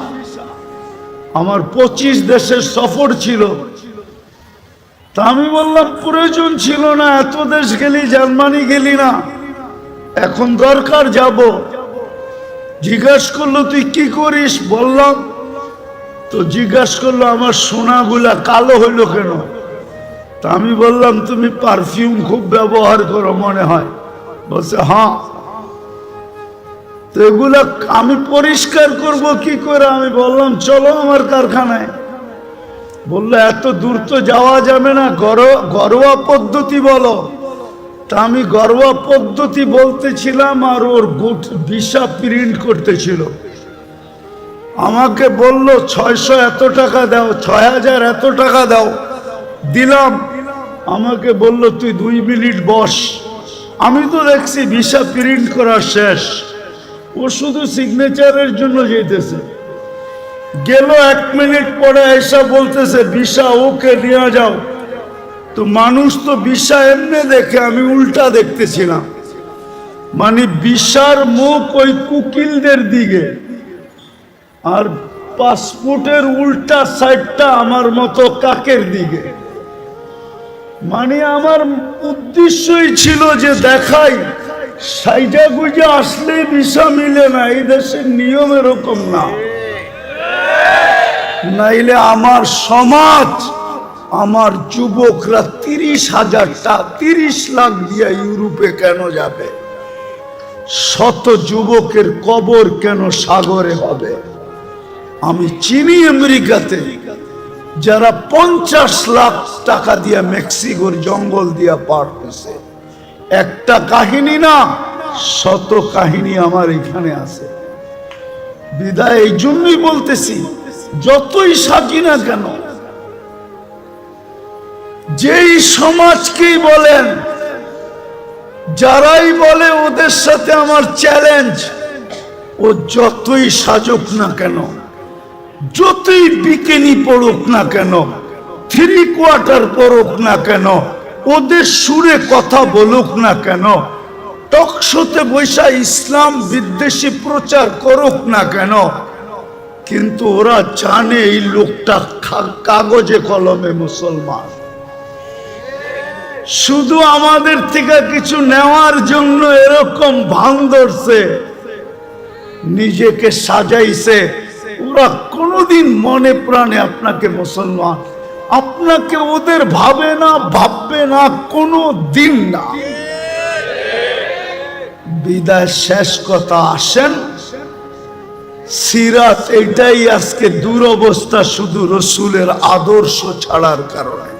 আমার 25 দেশের সফর ছিল। তা আমি বললাম প্রয়োজন ছিল না, এত দেশ গেলি, জার্মানি গেলি না, এখন দরকার যাব। জিজ্ঞাসা করলো তুই কি করিস? বললাম। তো জিজ্ঞাসা করলো আমার সোনাগুলা কালো হইলো কেন? তা আমি বললাম তুমি পারফিউম খুব ব্যবহার করো মনে হয়। বলছে হ্যাঁ। তো এগুলা আমি পরিষ্কার করব কি করে? আমি বললাম চলো আমার কারখানায়। বললো এত দূর তো যাওয়া যাবে না, ঘরোয়া পদ্ধতি বলো। তা আমি ঘরোয়া পদ্ধতি বলতেছিলাম, আর ওর ভিসা প্রিন্ট করতেছিল। আমাকে বলল 600 এত টাকা দাও, 6000 এত টাকা দাও। দিলাম। আমাকে বলল তুই 2 মিনিট বস। আমি তো দেখছি ভিসা প্রিন্ট করা শেষ, ও শুধু সিগনেচারের জন্য যেতেছে। গেল 1 মিনিট পরে এসে বলতেছে ভিসা ওকে নিয়ে যাও। তো মানুষ তো ভিসা এমনি দেখে, আমি উল্টা দেখতেছিলাম। মানে ভিসার মুখ ওই কুকিলদের দিকে, আর পাসপোর্টের উল্টা সাইডটা আমার মতো কাকের দিকে। মানে আমার উদ্দেশ্যই ছিল যে দেখাই সাইজা গুজা আসলে ভিসা মিলে না, এই দেশের নিয়ম এরকম না। নাইলে আমার সমাজ, আমার যুবকরা 30 লাখ দিয়ে ইউরোপে কেন যাবে? শত যুবকের কবর কেন সাগরে হবে? আমি চিনি আমেরিকাতে যারা 50 লাখ টাকা দিয়ে মেক্সিকোর জঙ্গল দিয়া পার হয়েছে। একটা কাহিনী না, শত কাহিনী আমার এখানে আছে। বিদায় এই জন্যই বলতেছি, যতই সাজি না কেন, যেই সমাজকেই বলেন, যারাই বলে ওদের সাথে আমার চ্যালেঞ্জ, ও যতই সাজুক না কেন, যতই বিকিনি পড়ুক না কেন, 3/4 পড়ুক না কেন, ওদের সুরে কথা বলুক না কেন, টকশোতে বৈশা ইসলাম বিদ্বেষী প্রচার করুক না কেন, কিন্তু ওরা জানে এই লোকটা কাগজে কলমে মুসলমান। শুধু আমাদের থেকে কিছু নেওয়ার জন্য এরকম ভান ধরছে, নিজেকে সাজাইছে। ওরা কোনোদিন মনে প্রাণে আপনাকে মুসলমান, আপনাকে ওদের ভাবে না, ভাববে না, কোনো দিন না। বিদায় শেষ কথা, আসেন সিরাত। এটাই আজকে দুরবস্থা, শুধু রসুলের আদর্শ ছাড়ার কারণে।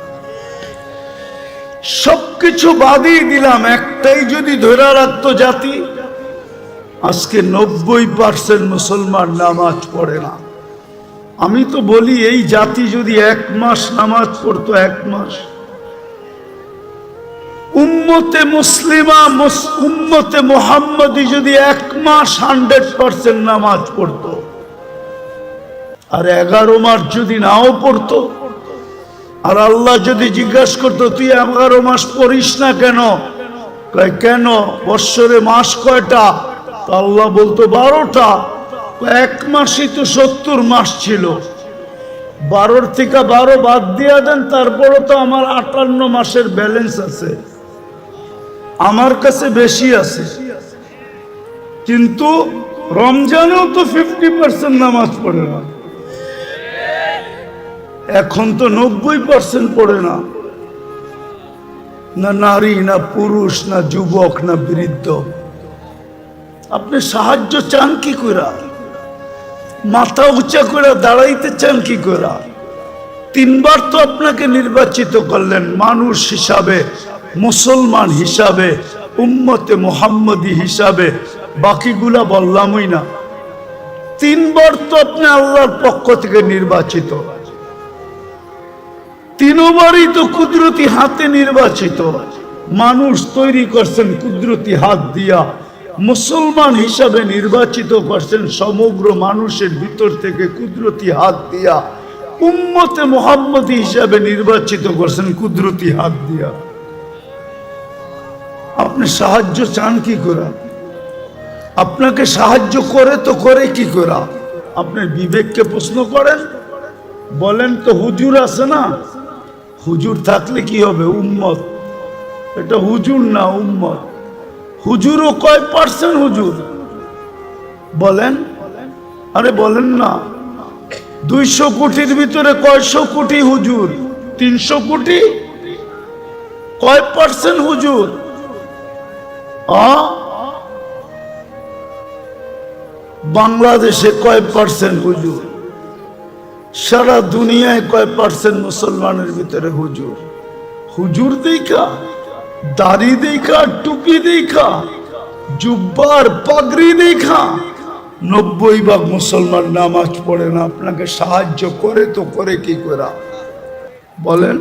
সবকিছু বাদই দিলাম, একটাই যদি ধরে রাখতো জাতি, আজকে 90% মুসলমান নামাজ পড়ে না। আমি তো বলি এই জাতি যদি 1 মাস নামাজ পড়তো, 1 মাস, উম্মতে মুসলিমা, উম্মতে মুহাম্মদী যদি 1 মাস 100% নামাজ পড়তো, আর 11 মাস যদি নাও পড়তো, আর আল্লাহ যদি জিজ্ঞাসা করতো তুই 11 মাস পড়িস না কেন? কেন? বৎসরে মাস কয়টা? তো আল্লাহ বলতো 12টা। 1 মাসই তো 70 মাস ছিল, 12 থেকে 12 বাদ দিয়ে দেন, তারপরও তো আমার 58 মাসের ব্যালেন্স আছে। আমার কাছে বেশি আছে, কিন্তু রমজানেও তো 50% নামাজ পড়ে না। এখন তো 90% পড়ে না, না নারী, না পুরুষ, না যুবক, না বৃদ্ধ। আপনি সাহায্য চান কি করে? মাথা উঁচা করে দাঁড়াইতে চান কি করে? 3 বার তো আপনাকে নির্বাচিত করলেন মানুষ হিসাবে, মুসলমান হিসাবে, উম্মতে মুহাম্মদী হিসাবে, বাকিগুলা বললামই না। 3 বার তো আপনি আল্লাহর পক্ষ থেকে নির্বাচিত। তিনবারই তো কুদরতি হাতে নির্বাচিত মানুষ তৈরি করছেন, কুদরতি হাত দিয়া মুসলমান হিসাবে নির্বাচিত করছেন সমগ্র মানুষের ভিতর থেকে কুদরতি হাত দিয়া, উম্মতে মুহাম্মদী হিসাবে নির্বাচিত করছেন কুদরতি হাত দিয়া। আপনি সাহায্য চান কি করে? আপনাকে সাহায্য করে তো করে কি করে? আপনার বিবেককে প্রশ্ন করেন, বলেন তো হুজুর আছে না, হুজুর থাকলে কি হবে? উম্মত। এটা হুজুর না, উম্মত। হুজুরও কয় পার্সেন্ট হুজুর বলেন? আরে বলেন না। 200 কোটির ভিতরে কয়শো কোটি হুজুর? 300 কোটি। কয় পার্সেন্ট হুজুর? বাংলাদেশে কয় পার্সেন্ট হুজুর? সারা দুনিয়ায় কয় পার্সেন্ট মুসলমানের ভিতরে হুজুর? হুজুর দেখা, দাড়ি দেখা, টুপি দেখা, জুব্বার পাগড়ি দেখা 90% মুসলমান নামাজ পড়ে না। আপনাকে সাহায্য করে তো করে কি করে বলেন?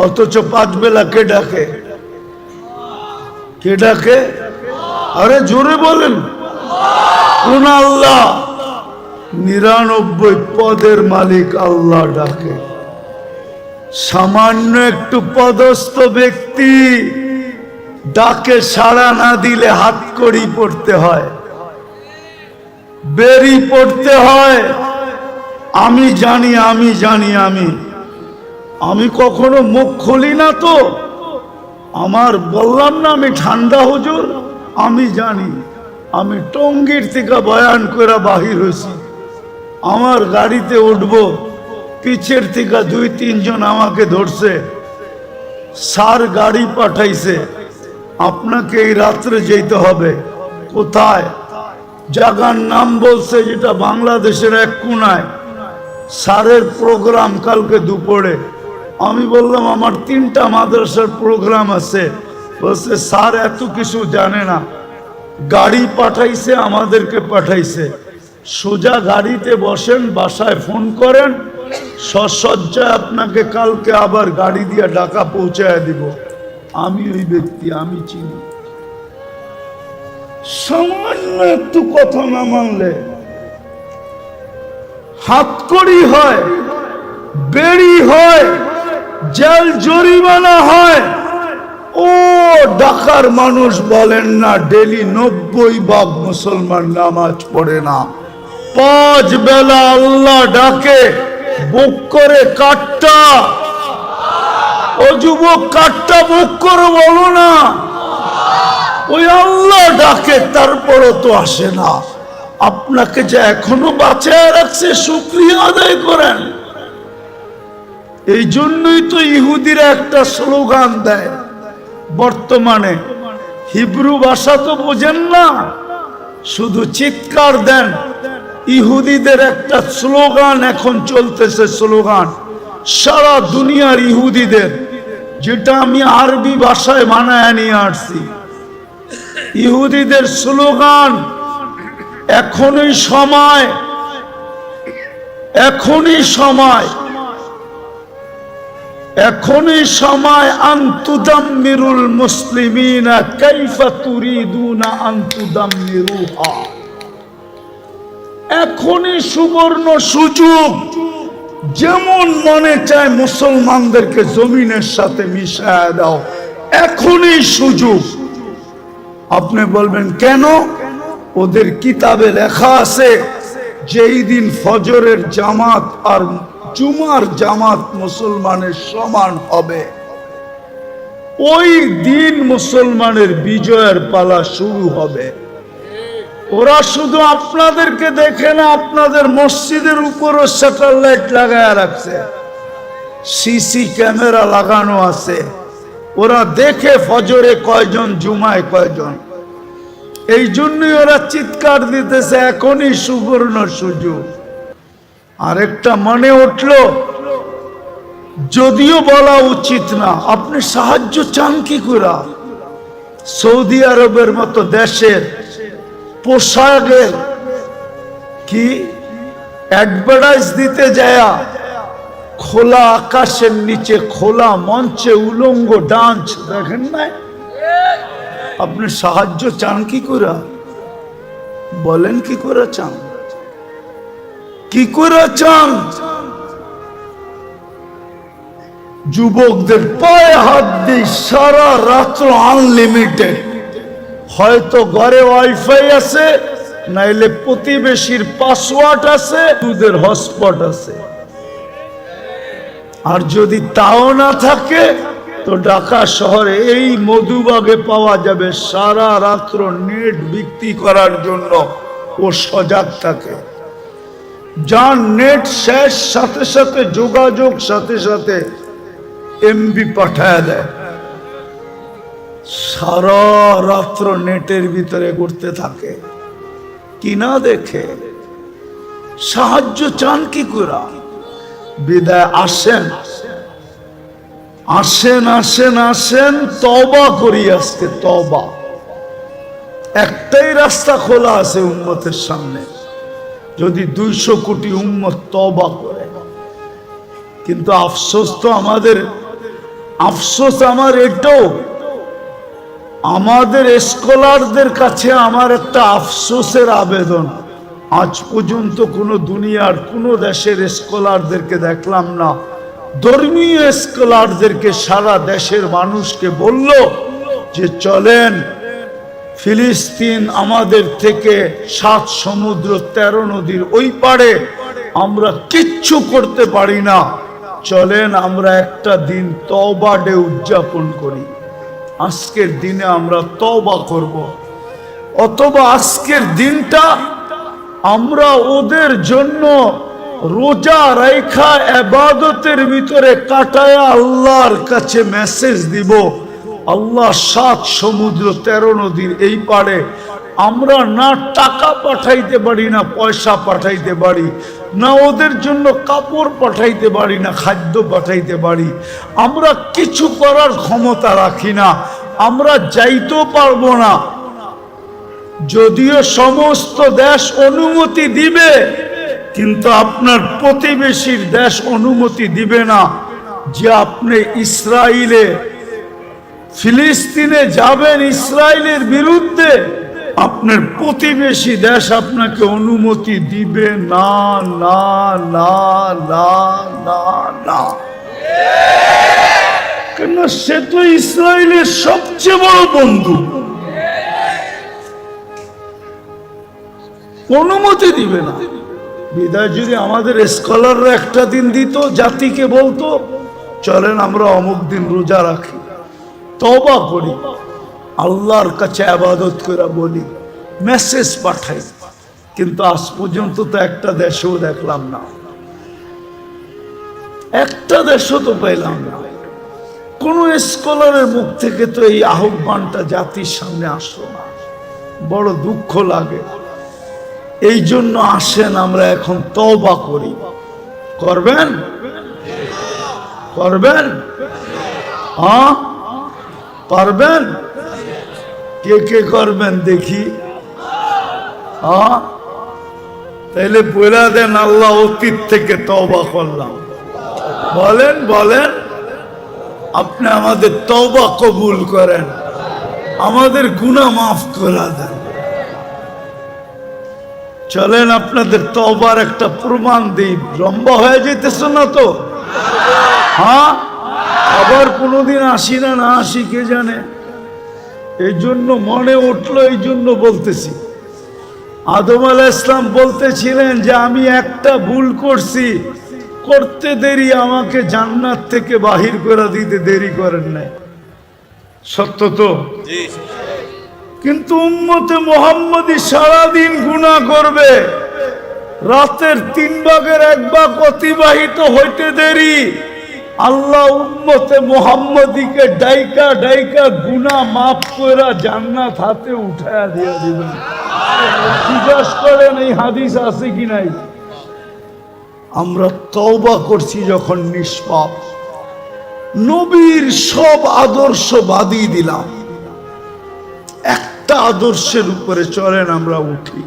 অথচ 5 বেলা কে ডাকে? কে ডাকে? আরে জোরে বলেন। কোন আল্লাহ? 99 পদের মালিক আল্লাহ ডাকে। সামান্য একটু পদস্থ ব্যক্তি ডাকে সাড়া না দিলে হাতকড়ি পড়তে হয়, বেরি পড়তে হয়। আমি জানি, আমি জানি, আমি কখনো মুখ খুলি না তো। আমার বললাম না আমি ঠান্ডা হুজুর, আমি জানি। আমি টঙ্গীর থেকে বয়ান করে বাহির হয়েছি, আমার গাড়িতে উঠবো, পিছের থেকে 2-3 জন আমাকে ধরছে, স্যার গাড়ি পাঠাইছে, আপনাকে এই রাত্রে যেতে হবে। কোথায়? জায়গার নাম বলছে যেটা বাংলাদেশের এক কোনায়। স্যারের প্রোগ্রাম কালকে দুপুরে। আমি বললাম আমার 3টা মাদ্রাসার প্রোগ্রাম আছে। বলছে স্যার এত কিছু জানে না, গাড়ি পাঠাইছে, আমাদেরকে পাঠাইছে। সোজা গাড়িতে বসেন, বাসায় ফোন করেন, সসজ্জায় আপনাকে কালকে আবার গাড়ি দিয়ে ঢাকা পৌঁছায় দিব। আমি ওই ব্যক্তি, আমি চিনি। সামান্য একটু কথা না মানলে হাতকড়ি হয়, বেড়ি হয়, জেল জরিমানা হয়। ও ঢাকার মানুষ বলেন না ডেলি 90% মুসলমান নামাজ পড়ে না। 5 বেলা আল্লাহ ডাকে, বুক করে কাটটা। ও যুবক, কাটটা বুক করে বলো না। ওই আল্লাহ ডাকে, তারপরও তো আসে না। আপনাকে যে এখনো বাঁচায় রাখছে, শুকরিয়া আদায় করেন। এই জন্যই তো ইহুদিরা একটা স্লোগান দেয় বর্তমানে। হিব্রু ভাষা তো বোঝেন না, শুধু চিৎকার দেন। ইহুদিদের একটা স্লোগান এখন চলতেছে, স্লোগান সারা দুনিয়ার ইহুদিদের, যেটা আমি আরবি ভাষায় বানায় নিয়ে আসছি। ইহুদিদের স্লোগান, এখনই সময়, এখনই সময়, এখনই সময়। আনতুদাম্মিরুল মুসলিমিনা কাইফা তুরিদুনা আনতুদাম্মিরুহা। এখনই সুবর্ণ সুযোগ, যেমন মনে চায় মুসলমানদেরকে জমিনের সাথে মিশায় দাও, এখনই সুযোগ। আপনি বলবেন কেন? ওদের কিতাবে লেখা আছে যেই দিন ফজরের জামাত আর জুমার জামাত মুসলমানের সমান হবে, ওই দিন মুসলমানের বিজয়ের পালা শুরু হবে। ওরা শুধু আপনাদেরকে দেখে না, আপনাদের মসজিদের উপরও স্যাটেলাইট লাগায় রাখছে, সিসি ক্যামেরা লাগানো আছে। ওরা দেখে ফজরে কয়জন, জুমায় কয়জন। এই জন্যই ওরা চিৎকার দিতেছে এখনই সুবর্ণ সুযোগ। আরেকটা মনে উঠল, যদিও বলা উচিত না, আপনি সাহায্য চান কি করে? সৌদি আরবের মতো দেশের পোশাকের কি অ্যাডভার্টাইজ দিতে যায় খোলা আকাশের নিচে খোলা মঞ্চে উলঙ্গ ডান্স দেখেন না? আপনি সাহায্য চান কি করে? বলেন কি করে চান? কি করে চান? যুবকদের পায়ে হাত দিয়ে সারা রাত্র আনলিমিটেড, হয়তো ঘরে ওয়াইফাই আছে, নাইলে প্রতিবেশীর পাসওয়ার্ড আছে, দুধের হটস্পট আছে। আর যদি তাও না থাকে তো ঢাকা শহরে এই মধুবাগে পাওয়া যাবে সারা রাত্র নেট বিক্রি করার জন্য ও সজাগ থাকে। যার নেট শেষ সাথে সাথে যোগাযোগ সাথে সাথে এমবি পাঠায় দেয়, সারা রাত্র নেটের ভিতরে ঘুরতে থাকে। কিনা দেখে সাহায্য চান কি করে? বিদায় আসেন আসেন আসেন আসেন, তওবা করি আজকে। তওবা, একটাই রাস্তা খোলা আছে উম্মতের সামনে, যদি 200 কোটি উম্মত তওবা করে। কিন্তু আফসোস তো আমাদের, আফসোস আমার এটাও, আমাদের স্কলারদের কাছে আমার একটা আফসোসের আবেদন, আজ পর্যন্ত কোনো দুনিয়ার কোনো দেশের স্কলারদেরকে দেখলাম না ধর্মীয় স্কলারদেরকে সারা দেশের মানুষকে বলল যে চলেন ফিলিস্তিন আমাদের থেকে 7 সমুদ্র 13 নদীর ওই পারে, আমরা কিচ্ছু করতে পারি না, চলেন আমরা একটা দিন তওবা ডে উদযাপন করি। আজকের দিনে আমরা তওবা করব, অথবা আজকের দিনটা আমরা ওদের জন্য রোজা রাইখা ইবাদতের ভিতরে কাটায়া আল্লাহর কাছে মেসেজ দিব, আল্লাহ 7 সমুদ্র 13 নদীর এই পারে আমরা না টাকা পাঠাইতে পারি, না পয়সা পাঠাইতে পারি, না ওদের জন্য কাপড় পাঠাইতে পারি, না খাদ্য পাঠাইতে পারি, আমরা কিছু করার ক্ষমতা রাখি না, আমরা যাইতেও পারবো না। যদিও সমস্ত দেশ অনুমতি দিবে, কিন্তু আপনার প্রতিবেশীর দেশ অনুমতি দিবে না যে আপনি ইসরায়েলে ফিলিস্তিনে যাবেন ইসরায়েলের বিরুদ্ধে। আপনার প্রতিবেশী দেশ আপনাকে অনুমতি দিবে না, না না না না না, কেন সে তো ইসরায়েলের সবচেয়ে বড় বন্ধু, অনুমতি দিবে না। বিদায় যদি আমাদের স্কলাররা একটা দিন দিত, জাতিকে বলতো চলেন আমরা অমুক দিন রোজা রাখি, তওবা করি, আল্লাহর কাছে ইবাদত করে বলি, মেসেজ পাঠাই, কিন্তু আজ পর্যন্ত তো একটা দেশও দেখলাম না, একটা দেশও তো পেলাম না। কোন স্কলারের মুখ থেকে তো এই আহ্বানটা জাতির সামনে আসলো না, বড় দুঃখ লাগে। এই জন্য আসেন আমরা এখন তওবা করি। করবেন? করবেন? হ্যাঁ পারবেন? কে কে করবেন দেখি? হ্যাঁ তাইলে বলে দেন আল্লাহ অতীত থেকে তওবা করলাম। বলেন বলেন, আপনি আমাদের তওবা কবুল করেন, আমাদের গুনাহ মাফ করে দেন। চলেন আপনাদের তওবার একটা প্রমাণ দিই। লম্বা হয়ে যেতেছে না তো? হ্যাঁ আবার কোনোদিন আসি না, না আসি কে জানে। এই জন্য মনে উঠলো, এই জন্য বলতেছি। আদম আলাইহিস সালাম বলতেছিলেন যে আমি একটা ভুল করছি, করতে দেরি, আমাকে জান্নাত থেকে বাহির করে দিতে দেরি করেন নাই। সত্য তো? কিন্তু উম্মতে মুহাম্মদী সারাদিন গুনাহ করবে, রাতের 3 ভাগের 1 ভাগ অতিবাহিত হইতে দেরি, আল্লাহ উম্মতে মুহাম্মদীকে ডাইকা ডাইকা গুনাহ মাফ করে জান্নাত হাতে উঠায়া দিয়ে দিবেন। জিজ্ঞাসা করেন এই হাদিস আছে কি নাই? আমরা তওবা করছি যখন নিষ্পাপ, নবীর সব আদর্শ বাদই দিলাম, একটা আদর্শের উপরে চলেন আমরা উঠি,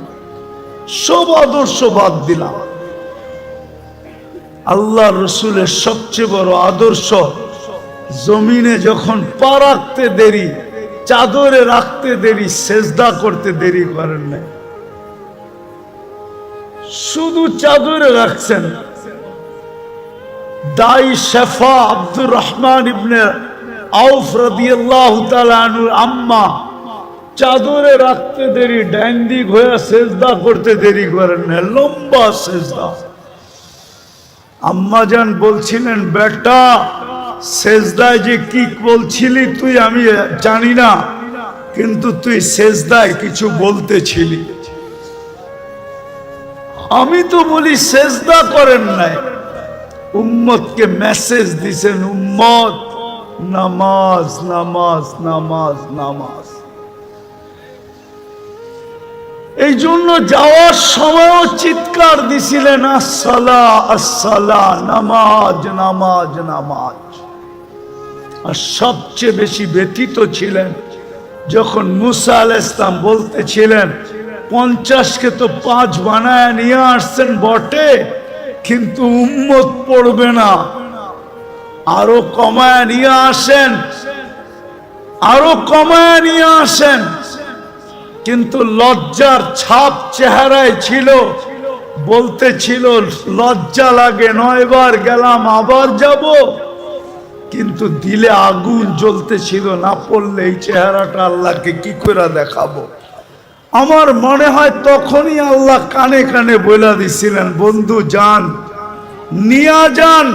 সব আদর্শ বাদ দিলাম। আল্লাহ রসুলের সবচেয়ে বড় আদর্শ, জমিনে যখন পা রাখতে দেরি, চাদরে রাখতে দেরি, সেজদা করতে দেরি করেন নাই, শুধু চাদরে রাখছেন। দাই শেফা আব্দুর রহমান ইবনে আউফ রাদিয়াল্লাহু তাআলা আনহুর আম্মা চাদরে রাখতে দেরি, ডাইন দিক হয়ে সেজদা করতে দেরি করেন না, লম্বা সেজদা। আম্মা জান বলছিলেন, বেটা সেজদায় যে কি বলছিলি তুই আমি জানি না, কিন্তু তুই সেজদায় কিছু বলতেছিলি। আমি তো বলি সেজদা করেন নাই, উম্মতকে মেসেজ দিছেন, উম্মত নামাজ নামাজ নামাজ নামাজ। এই জন্য যাওয়ার সময়ও চিৎকার দিছিলেন, আসসালা আসসালা, নামাজ নামাজ নামাজ। আর সবচেয়ে বেশি ব্যথিত ছিলেন যখন মুসা আলাইহিস সালাম বলতেছিলেন, 50কে তো 5 বানায় নিয়ে আসছেন বটে, কিন্তু উম্মত পড়বে না, আরো কমায় নিয়ে আসেন, আরো কমায় নিয়ে আসেন। কিন্তু লজ্জার ছাপ চেহারায় ছিল, বলতেছিল লজ্জা লাগে, 9 বার গেলাম আবার যাব, কিন্তু দিলে আগুন জ্বলতেছিল, না পড়লে এই চেহারাটা আল্লাহকে কি করে দেখাবো। আমার মনে হয় তখনই আল্লাহ কানে কানে বলে দিছিলেন, বন্ধু যান, নিয়া যান,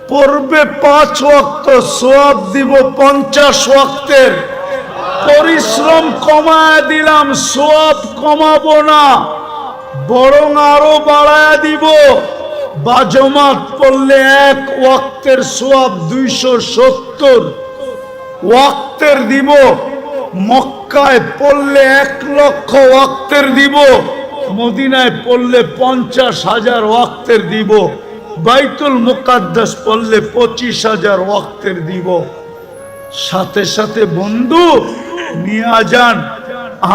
পড়বে 5 ওয়াক্ত, সওয়াব দিব 50 ওয়াক্তের। পরিশ্রম কমায় দিলাম, সওয়াব কমাবো না, বরং আরো বাড়ায় দিব। বাজমাত পড়লে 1 ওয়াক্তের সওয়াব 270 ওয়াক্তের দিব। মক্কায় পড়লে 1 লক্ষ ওয়াক্তের দিব, মদিনায় পড়লে 50,000 ওয়াক্তের দিব, বাইতুল মুকাদ্দাস পড়লে 25,000 ওয়াক্তের দিব। সাথে সাথে বন্ধু নিয়ে যান,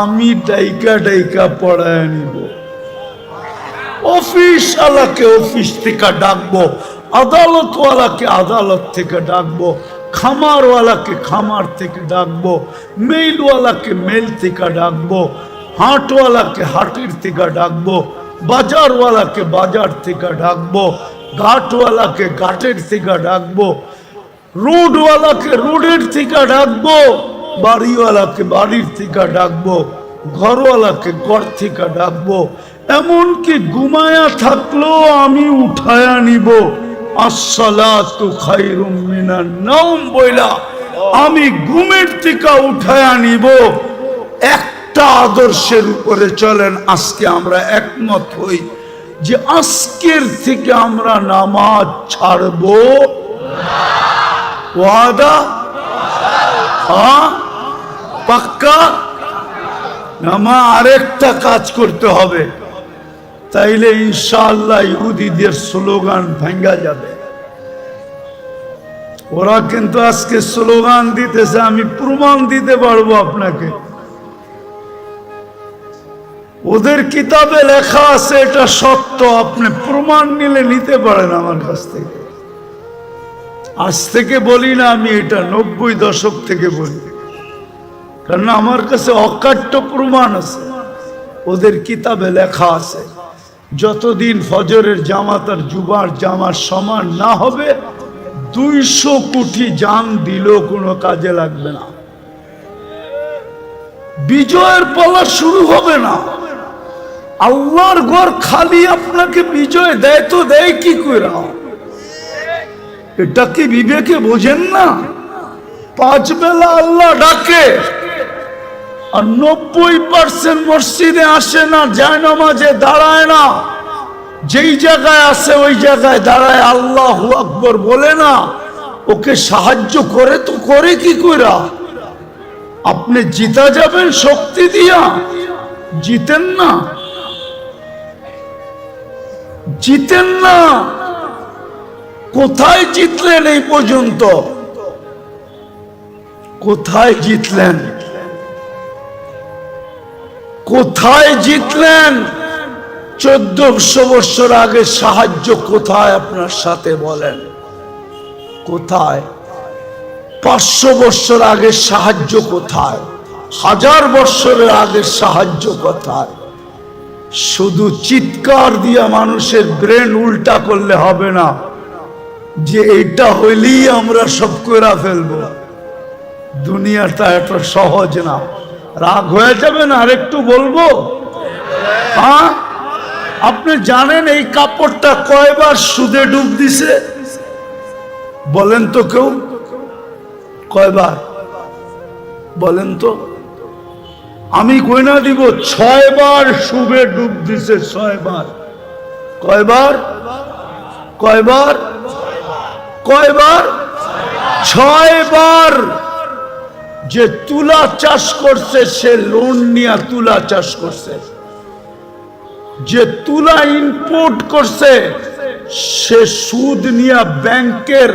আমি ডাইকা ডাইকা পড়ায় নিব। অফিস ওয়ালাকে অফিস থেকে ডাকবো, আদালত ওয়ালাকে আদালত থেকে ডাকবো, খামার ওয়ালাকে খামার থেকে ডাকবো, মেইল ওয়ালাকে মেইল থেকে ডাকবো, হাট ওয়ালাকে হাটের থেকে ডাকবো, বাজার ওয়ালাকে বাজার থেকে ডাকবো, ঘাট ওয়ালাকে ঘাটের থেকে ডাকবো, রোড ওয়ালাকে রোডের থেকে ডাকবো, বাড়িওয়ালাকে বাড়ির থেকে ডাকবো, ঘরওয়ালাকে ঘর থেকে ডাকবো। এমনকি ঘুমায়া থাকলেও আমি উঠায়া নিব, আসসালাতু খায়রুম মিনান নাওম বইলা আমি ঘুমের থেকে উঠায়া নিব। একটা আদর্শের উপরে চলেন, আজকে আমরা একমত হই যে আজকের থেকে আমরা নামাজ ছাড়বো। ওয়াদা? হ্যাঁ, পাক্কা? নামা আরেকটা কাজ করতে হবে, তাইলে ইনশাআল্লাহ ইহুদিদের স্লোগান ভাঙ্গা যাবে। ওরা কিন্তু আজকে স্লোগান দিতেছে, আমি প্রমাণ দিতে পারবো আপনাকে। ওদের কিতাবে লেখা আছে, এটা সত্য, আপনি প্রমাণ নিলে নিতে পারেন আমার কাছ থেকে। আজ থেকে বলি না আমি, এটা 90 দশক থেকে বলি, কারণ আমার কাছে অকাট্য প্রমাণ আছে। ওদের কিতাবে লেখা আছে, যতদিন ফজরের জামাত আর জুমার জামাত সমান না হবে, 200 কোটি জান দিলেও কোনো কাজে লাগবে না, বিজয়ের পালা শুরু হবে না। আল্লাহর ঘর খালি আপনাকে বিজয় দেয় তো দেয় কি করে? এটা কি বিবেকে বোঝেন না? 5 বেলা আল্লাহ ডাকে, আর 90% মসজিদে আসে না, যায় নামাজে দাঁড়ায় না, যেই জায়গায় আছে ওই জায়গায় দাঁড়ায় আল্লাহু আকবার বলে না। ওকে সাহায্য করে তো করে কি কইরা? আপনি জিতা যাবেন শক্তি দিয়া? জিতেন না, জিতেন না। কোথায় জিতলেন এই পর্যন্ত? কোথায় জিতলেন? কোথায় জিতলেন? 1400 বছর আগে সাহায্য কোথায় আপনার সাথে বলেন? কোথায়? 500 বছর আগে সাহায্য কোথায়? 1000 বছরের আগে সাহায্য কোথায়? শুধু চিৎকার দিয়া মানুষের ব্রেন উল্টা করলে হবে না যে এটা হইলেই আমরা সব করে ফেলবো। দুনিয়াটা এত সহজ না। রাগ হয়ে যাবে না? আরেকটু বলবো? হ্যাঁ, আপনি জানেন এই কাপড়টা কয়বার সুদে ডুব দিছে? বলেন তো কেউ, কয়বার বলেন তো? আমি কইনা দিব 6 বার সুদে ডুব দিছে। 6 বার। কয়বার? কয়বার? কয়বার? 6 বার। যে তুলা চাষ করছে সে লোন নিয়ে তুলা চাষ করছে। যে তুলা ইম্পোর্ট করছে সে সুদ নিয়ে ব্যাংকের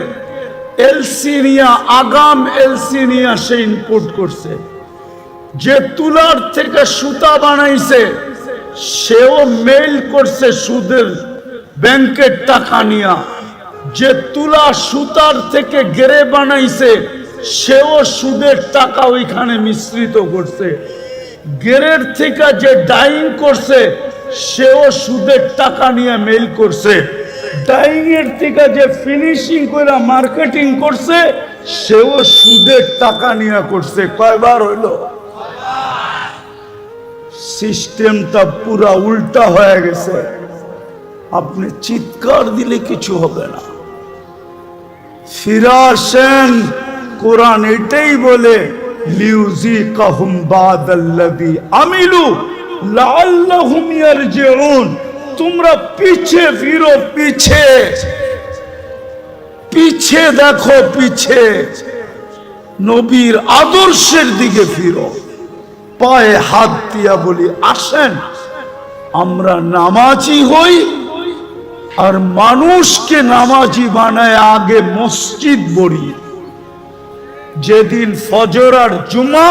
এলসি নিয়ে, আগাম এলসি নিয়ে সে ইম্পোর্ট করছে। যে তুলার থেকে সুতা বানাইছে সেও মেইল করছে সুদের ব্যাংকের টাকা নিয়ে। যে তুলা সুতার থেকে গেরে বানাইছে সেও সুদের টাকা ওইখানে মিশ্রিত করছে। গেরের থেকে যে ডাইং করছে সেও সুদের টাকা নিয়ে মেইল করছে। ডাইং এর থেকে যে ফিনিশিং করে মার্কেটিং করছে সেও সুদের টাকা নিয়ে করছে। কয়বার হইল? সিস্টেমটা পুরা উল্টা হয়ে গেছে। আপনি চিৎকার দিলে কিছু হবে না। ফিরে আসেন। কোরআন এটাই বলে লিউযিকাহুম বাদাল্লাযী আমিলু লাআল্লাহুম ইয়ারজিউন। তোমরা পিছে ফিরো, পিছে পিছে দেখো, পিছে নবীর আদর্শের দিকে ফিরো। পায়ে হাত দিয়া বলি আসেন আমরা নামাজি হই আর মানুষকে নামাজি বানায় আগে মসজিদ বড়ি। যেদিন ফজর আর জুমা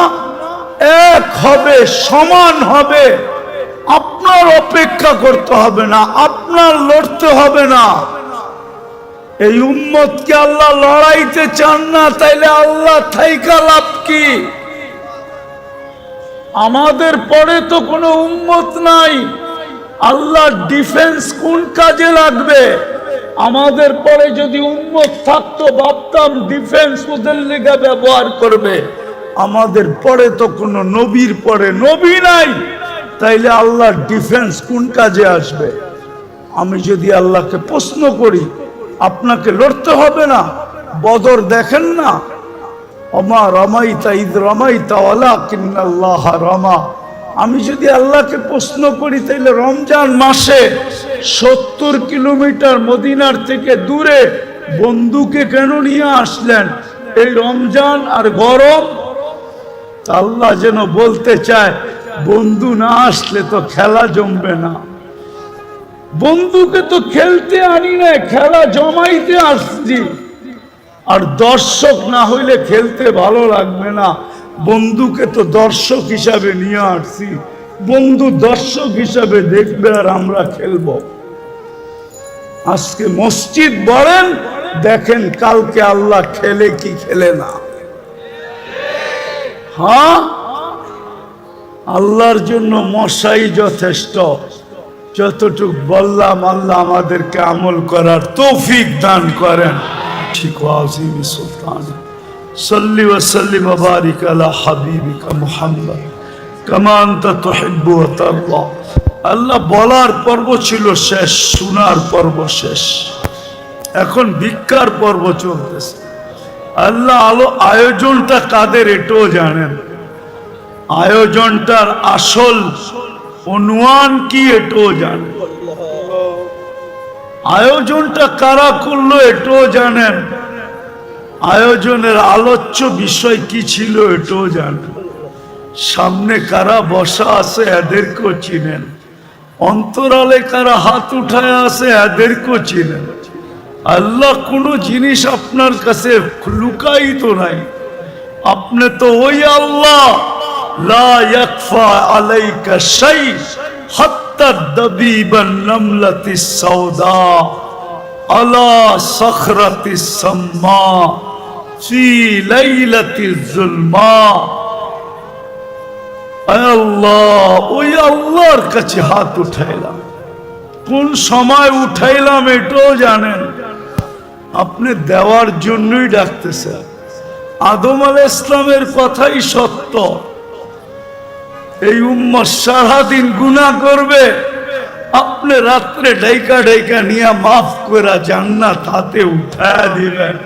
এক হবে, সমান হবে, আপনার অপেক্ষা করতে হবে না, আপনার লড়তে হবে না। এই উম্মতকে আল্লাহ লড়াইতে চান না, তাইলে আল্লাহ থাইকা লাভ কি? আমাদের পরে তো কোনো উম্মত নাই। আল্লাহ ডিফেন্স কোন কাজে লাগবে? আমাদের পরে যদি উম্মত থাকতো ভাবতাম ডিফেন্স ওদের লেগে ব্যবহার করবে। আমাদের পরে তো কোনো নবীর পরে নবী নাই, তাইলে আল্লাহ ডিফেন্স কোন কাজে আসবে? আমি যদি আল্লাহকে প্রশ্ন করি আপনাকে লড়তে হবে না? বদর দেখেন না, ওমা রামাইতা ইদ রামাইতা ওয়ালাকিন্নাল্লাহ রামা। আমি যদি আল্লাহকে প্রশ্ন করি তাইলে রমজান মাসে 70 কিলোমিটার মদিনার থেকে দূরে বন্ধুকে কেন নিয়ে আসলেন? এই রমজান আর গরম। আল্লাহ যেন বলতে চায় বন্ধু না আসলে তো খেলা জমবে না। বন্ধুকে তো খেলতে আনি না, খেলা জমাইতে আসছি। আর দর্শক না হইলে খেলতে ভালো লাগবে না। বন্ধুকে তো দর্শক হিসাবে নিয়ে আসছি। বন্ধু দর্শক হিসাবে দেখবে আর আমরা খেলবো। আজকে মসজিদ বলেন, দেখেন কালকে আল্লাহ খেলে কি খেলে না। হ্যাঁ, আল্লাহর জন্য মশাই যথেষ্ট। যতটুক বললাম আল্লাহ আমাদেরকে আমল করার তৌফিক দান করেন। ঠিক ওয়াজিম সুলতান সাল্লি ওয়া সাল্লিম ওয়া বারিক আলা হাবিবিকা মুহাম্মদ কামা আনতা তুহিব্বু ওয়া তারদা। আল্লাহ বলার পর্ব ছিল শেষ, শোনার পর্ব শেষ। এখন ভিক্ষার পর্ব চলতেছে। আল্লাহ আয়োজনটা কাদের এটাও জানেন। আয়োজনটার আসল অনুমান কি এটাও জানেন। আয়োজনটা কারা করলো এটাও জানেন। আয়োজনের আলোচ্য বিষয় কি ছিল এটাও জানেন। সামনে কারা বসা আছে এদেরকেও চিনেন। অন্তরালে কারা হাত উঠায় আছে এদেরকেও চিনেন। আল্লাহ কোনো জিনিস আপনার কাছে লুকায়িত নাই। আপনি তো ওই আল্লাহ লা ইয়াখফা আলাইকা শাই হাত্তা দাবিবান নামলাতিস সাউদা আলা সখরাতিস সাম্মা ফি লাইলাতিজ জুলমা। আয় আল্লাহ, ওই আল্লাহর কাছে হাত উঠাইলাম। কোন সময় উঠাইলাম এটাও জানেন, আপনি দেওয়ার জন্যই ডাকতেছেন। আদম আলাইহিস ইসলামের কথাই সত্য। এই উম্মত সারাদিন গুনাহ করবে, আপনি রাত্রে ডাইকা ডাইকা নিয়ে মাফ করে জান্নাত হাতে উঠায় দিবেন।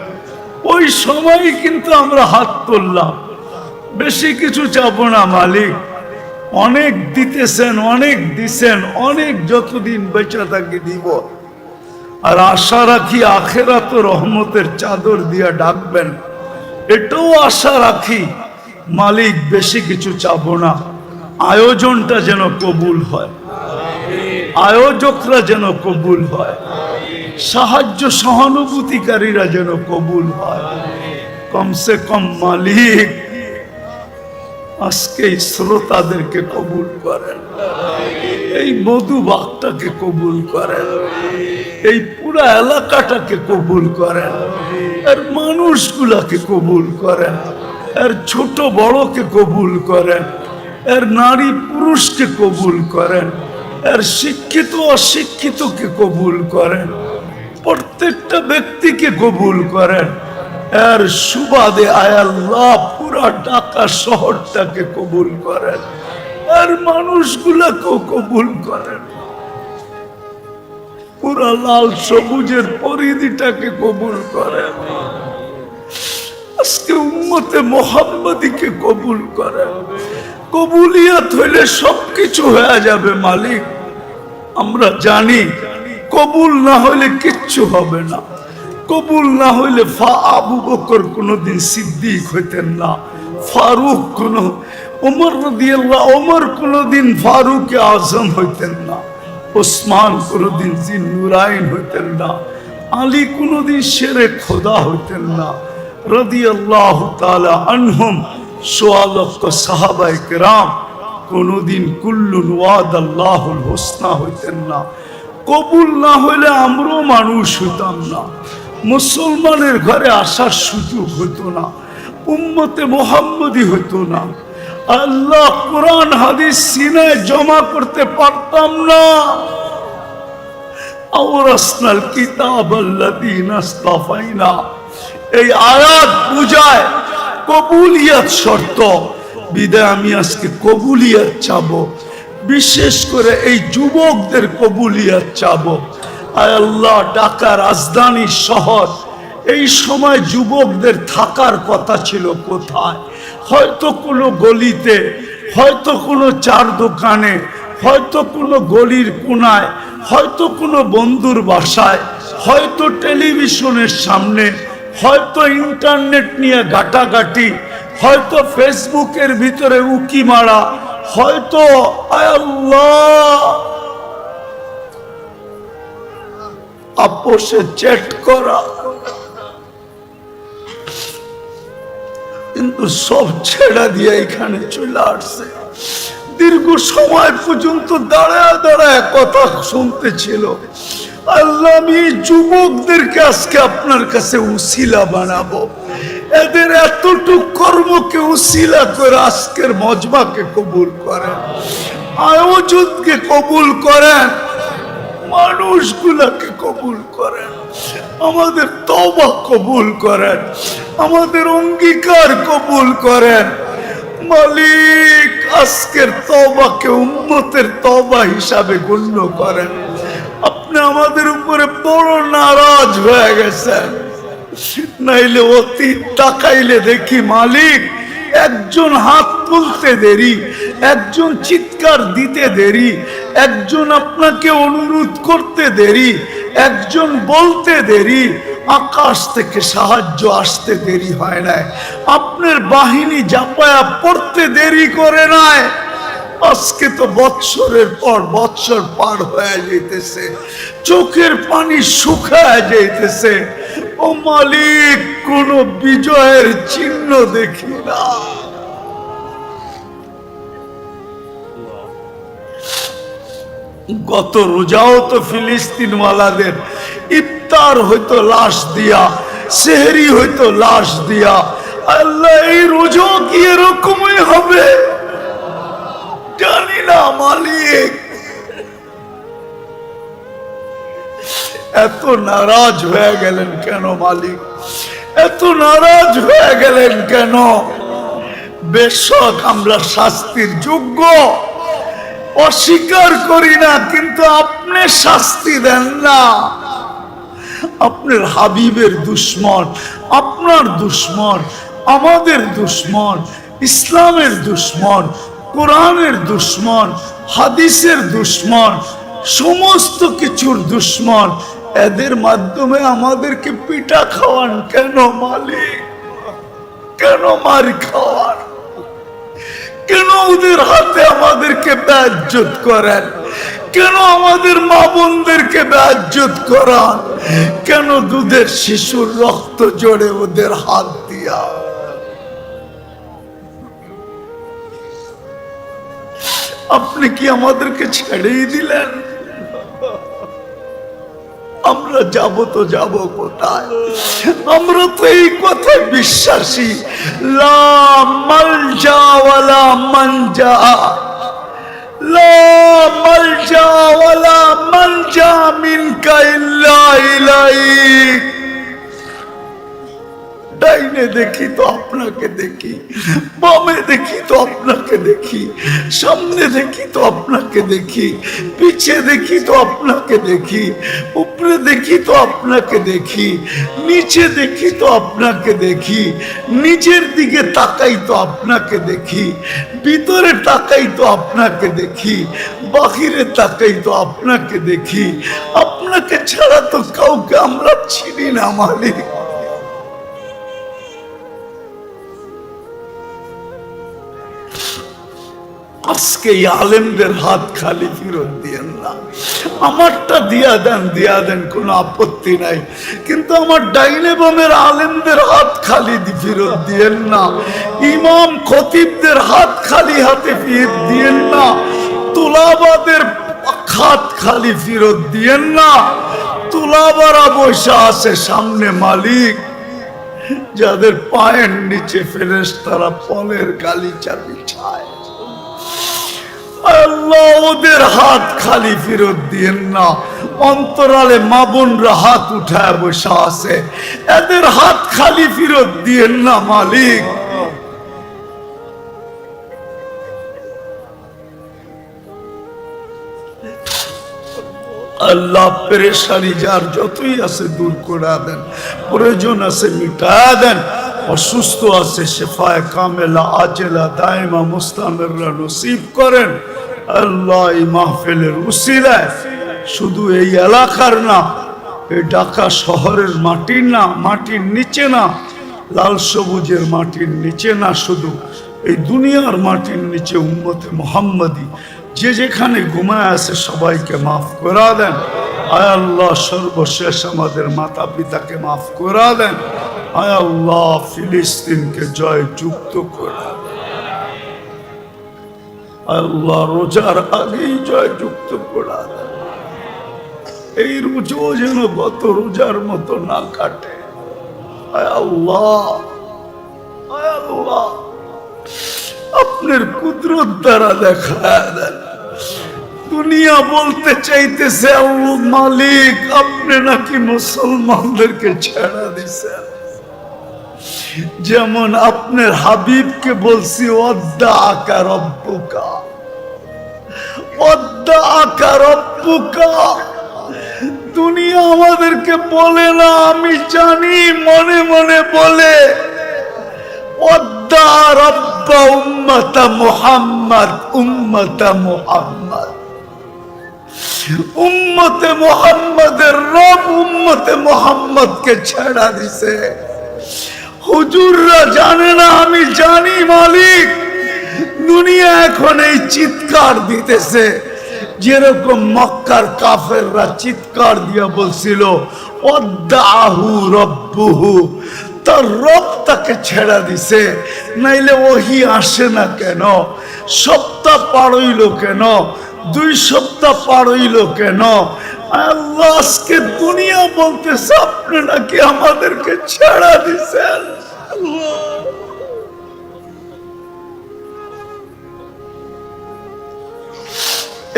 ওই সময় কিন্তু আমরা হাত তুললাম। বেশি কিছু চাবো না মালিক, অনেক দিতেছেন, অনেক দিছেন, অনেক যতদিন বেঁচে থাকি দিব। আর আশা রাখি আখেরাত রহমতের চাদর দিয়া ডাকবেন, এটাও আশা রাখি। মালিক বেশি কিছু চাবো না, আয়োজনটা যেন কবুল হয়, আয়োজকরা যেন কবুল হয়, সাহায্য সহানুভূতিকারীরা যেন কবুল হয়। কমসে কম মালিক আজকে এই শ্রোতাদেরকে কবুল করেন, এই মধুবাগটাকে কবুল করেন, এই পুরা এলাকাটাকে কবুল করেন, এর মানুষগুলাকে কবুল করেন, এর ছোট বড়কে কবুল করেন, এর নারী পুরুষকে কবুল করেন, এর শিক্ষিত অশিক্ষিতকে কবুল করেন, প্রত্যেকটা ব্যক্তিকে কবুল করেন। এর সুবাদে আয় আল্লাহ পুরা ঢাকা শহরটাকে কবুল করেন, এর মানুষগুলাকেও কবুল করেন, পুরা লাল সবুজের পরিধিটাকে কবুল করেন। আজকে উম্মতে মুহাম্মাদীকে কবুল করেন। কবুলিয়াত হইলে সবকিছু হয়ে যাবে মালিক, আমরা জানি। কবুল না হইলে কিচ্ছু হবে না। কবুল না হইলে আবু বকর কোনদিন সিদ্দিক হইতেন না, ফারুক ওমর রাদিয়াল্লাহু ওমর কোনদিন ফারুক আজম হইতেন না, ওসমান কোনদিন জিন্নুরাইন হইতেন না, আলী কোনদিন শেরে খোদা হইতেন না রাদিয়াল্লাহু তাআলা আনহুম। সোয়া লক্ষ সাহাবায়ে কেরাম কোনদিন কুল্লুন ওয়াদাল্লাহুল হোসনা হইতেন না। কবুল না হইলে আমরাও মানুষ হইতাম না, মুসলমানের ঘরে আসার সুযোগ হইতো না, উম্মতে মুহাম্মদী হইতো না। আল্লাহ কোরআন হাদিস সিনায় জমা করতে পারতাম না। আওরাসনাল কিতাবাল্লাযীনা ইসতাফাইনা, এই আয়াত বুঝায় কবুলিয়াত শর্ত। বিদায় আমি আজকে কবুলিয়াত চাবো, বিশেষ করে এই যুবকদের কবুলিয়াত চাবো। আয় আল্লাহ, ঢাকা রাজধানী শহর, এই সময় যুবকদের থাকার কথা ছিল কোথায়? হয়তো কোনো গলিতে, হয়তো কোনো চার দোকানে, হয়তো কোনো গলির কোনায়, হয়তো কোনো বন্ধুর বাসায়, হয়তো টেলিভিশনের সামনে, হয়তো ইন্টারনেট নিয়ে ঘাটাঘাটি, হয়তো ফেসবুকের ভিতরে উকি মারা, হয়তো আয় আল্লাহ আপোষে চ্যাট করা। কিন্তু সব ছেড়া দিয়ে এখানে চলে আসছে। দীর্ঘ সময় পর্যন্ত দাঁড়ায় দাঁড়ায় কথা শুনতেছিল। আল্লাহ, আমি যুবকদেরকে আজকে আপনার কাছে উসিলা বানাবো। এদের এতটুক কর্মকে উসিলা করে আজকের মজমাকে কবুল করেন, আয়োজনকে কবুল করেন, মানুষগুলাকে কবুল করেন, আমাদের তওবা কবুল করেন, আমাদের অঙ্গীকার কবুল করেন। মালিক, আজকের তওবাকে উম্মতের তওবা হিসাবে গণ্য করেন। আপনি আমাদের উপরে বড় নারাজ হয়ে গেছেন, নাইলে অতীত তাকাইলে দেখি মালিক, একজন হাত তুলতে দেরি, একজন চিৎকার দিতে দেরি, একজন আপনাকে অনুরোধ করতে দেরি, একজন বলতে দেরি, আকাশ থেকে সাহায্য আসতে দেরি হয় নাই, আপনার বাহিনী জাপায়া পড়তে দেরি করে নাই। আজকে তো বৎসরের পর বৎসর পার হয়ে যাইতেছে, চোখের পানি শুকায় যাইতেছে। ও মালিক, কোন বিজয়ের চিহ্ন দেখি না। গত রোজাও তো ফিলিস্তিন ওয়ালাদের ইফতার হইতো লাশ দিয়া, সেহরি হইতো লাশ দিয়া। আল্লাহ এই রোজাও কি এরকমই হবে জানি না মালিক। এত নারাজ হয়ে গেলেন কেন মালিক? এত নারাজ হয়ে গেলেন কেন? বেশক আমরা শাস্তির যোগ্য, অস্বীকার করি না, কিন্তু আপনি শাস্তি দেন না। আপনার হাবিবের দুশ্মন, আপনার দুশ্মন, আমাদের দুশ্মন, ইসলামের দুশ্মন, কোরআনের দুশ্মন, হাদিসের দুশ্মন, সমস্ত কিছুর দুশ্মন, এদের মাধ্যমে আমাদেরকে পিঠা খাওয়ান কেন মালিক? কেন মার খাওয়ান? কেন ওদের হাতে আমাদেরকে বেইজ্জত করেন? কেন আমাদের মা বোনদেরকে বেইজ্জত করান? কেন দুধের শিশুর রক্ত জড়ে ওদের হাত দিয়া? আপনি কি আমাদেরকে ছেড়েই দিলেন? আমরা যাব তো যাব কোথায়? আমরা তো এই কথায় বিশ্বাসী, লা মালজা ওয়ালা মানজা, লা মালজা ওয়ালা মানজা মিনকা ইল্লা ইলাইক। ডাইনে দেখি তো আপনাকে দেখি, বামে দেখি তো আপনাকে দেখি, সামনে দেখি তো আপনাকে দেখি, পিছে দেখি তো আপনাকে দেখি, উপরে দেখি তো আপনাকে দেখি, নিচে দেখি তো আপনাকে দেখি, নিচের দিকে তাকাই তো আপনাকে দেখি, ভিতরে তাকাই তো আপনাকে দেখি, বাহিরে তাকাই তো আপনাকে দেখি। আপনাকে ছাড়া তো কাউকে আমরা চিনি না মালিক। আজকে এই আলেমদের হাত খালি ফেরত দিয়েন না। আমারটা দিয়া দেন, কোনো আপত্তি নাই, কিন্তু আমার ডাইনে বামের আলেমদের হাত খালি ফেরত দিয়েন না। ইমাম খতিবদের হাত খালি হাতে ফেরত দিয়েন না। তুলাবাদের হাত খালি ফেরত দিয়েন না। তুলাবারা বসে আছে সামনে মালিক, যাদের পায়ের নিচে ফেরেশতারা ফলের গালিচা বিছায়। আল্লাহ ওদের হাত খালি ফেরত দিয়েন না। অন্তরালে মা বোনরা হাত উঠায় বসে আছে, এদের হাত খালি ফেরত দিয়েন না মালিক। আল্লাহ পেরেশানি যার যতই আছে দূর করে দেন, প্রয়োজন আছে মিটা দেন, অসুস্থ আছে শেফায়ে কামেলা আজেলা দাইমা মুস্তামিররা নসিব করেন। আল্লাহ এই মাহফিলের উসিলায় শুধু এই এলাকার না, এই ঢাকা শহরের মাটির না, মাটির নিচে না, লাল সবুজের মাটির নিচে না, শুধু এই দুনিয়ার মাটির নিচে উম্মতে মুহাম্মাদি যে যেখানে ঘুমায় আছে সবাইকে মাফ করা দেন। আয় আল্লাহ সর্বশেষ আমাদের মাতা পিতাকে মাফ করা দেন। আয় আল্লাহ ফিলিস্তিনকে জয় যুক্ত করা দেন। আল্লাহ রোজার আগেই জয় যুক্ত করা দেন। এই রোজা যেন গত রোজার মতো না কাটে। আয় আল্লাহ, আয় আল্লাহ আপনার কুদরত দ্বারা দেখা দেন। দুনিয়া বলতে চাইতেছে আল্লাহ মালিক আপনি নাকি মুসলমানদেরকে ছেড়া দিছেন, যেমন আপনার হাবিবকে বলছি ওয়াদ্দা আকা রব্বুকা, ওয়াদ্দা আকা রব্বুকা। দুনিয়া আমাদেরকে বলে না, আমি জানি, মনে মনে বলে ওয়াদ্দা রব্বা উম্মতা মুহাম্মদ, উম্মতা মুহাম্মদ। উম্মতে মুহাম্মদের রব উম্মতে মুহাম্মদকে ছেড়া দিছে। হুজুররা জানে না, আমি জানি মালিক। দুনিয়া এখন এই চিৎকার দিতেছে, যেরকম মক্কার কাফেররা চিৎকার দিয়া বলছিল ওয়াদ্দাহু রব্বুহু, তার রব তাকে ছেড়া দিছে। নাইলে ওহি আসে না কেন? সপ্তাহ পার হইল কেন? 2 সপ্তাহ পার হইল কেন? আল্লাহ আজকে দুনিয়া বলতেছে আপনি নাকি আমাদেরকে ছেড়া দিছেন।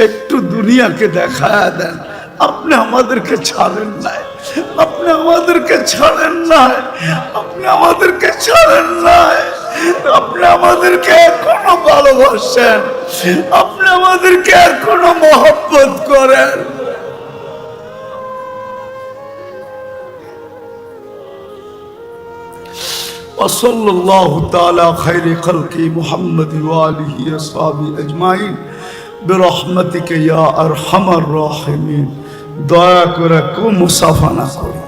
একটু দুনিয়াকে দেখায়া দেন আপনি আমাদেরকে ছাড়েন নাই, আপনি আমাদেরকে ছাড়েন নাই, আপনি আমাদেরকে ছাড়েন নাই, আপনি আমাদেরকে এখনো ভালোবাসেন, আপনি আমাদেরকে এখনো মহব্বত করেন। وصلى الله تعالى خير خلق محمد وآله وصحبه أجمعين برحمتك يا أرحم الراحمين। দয়া করে কেউ মুসাফা না করে।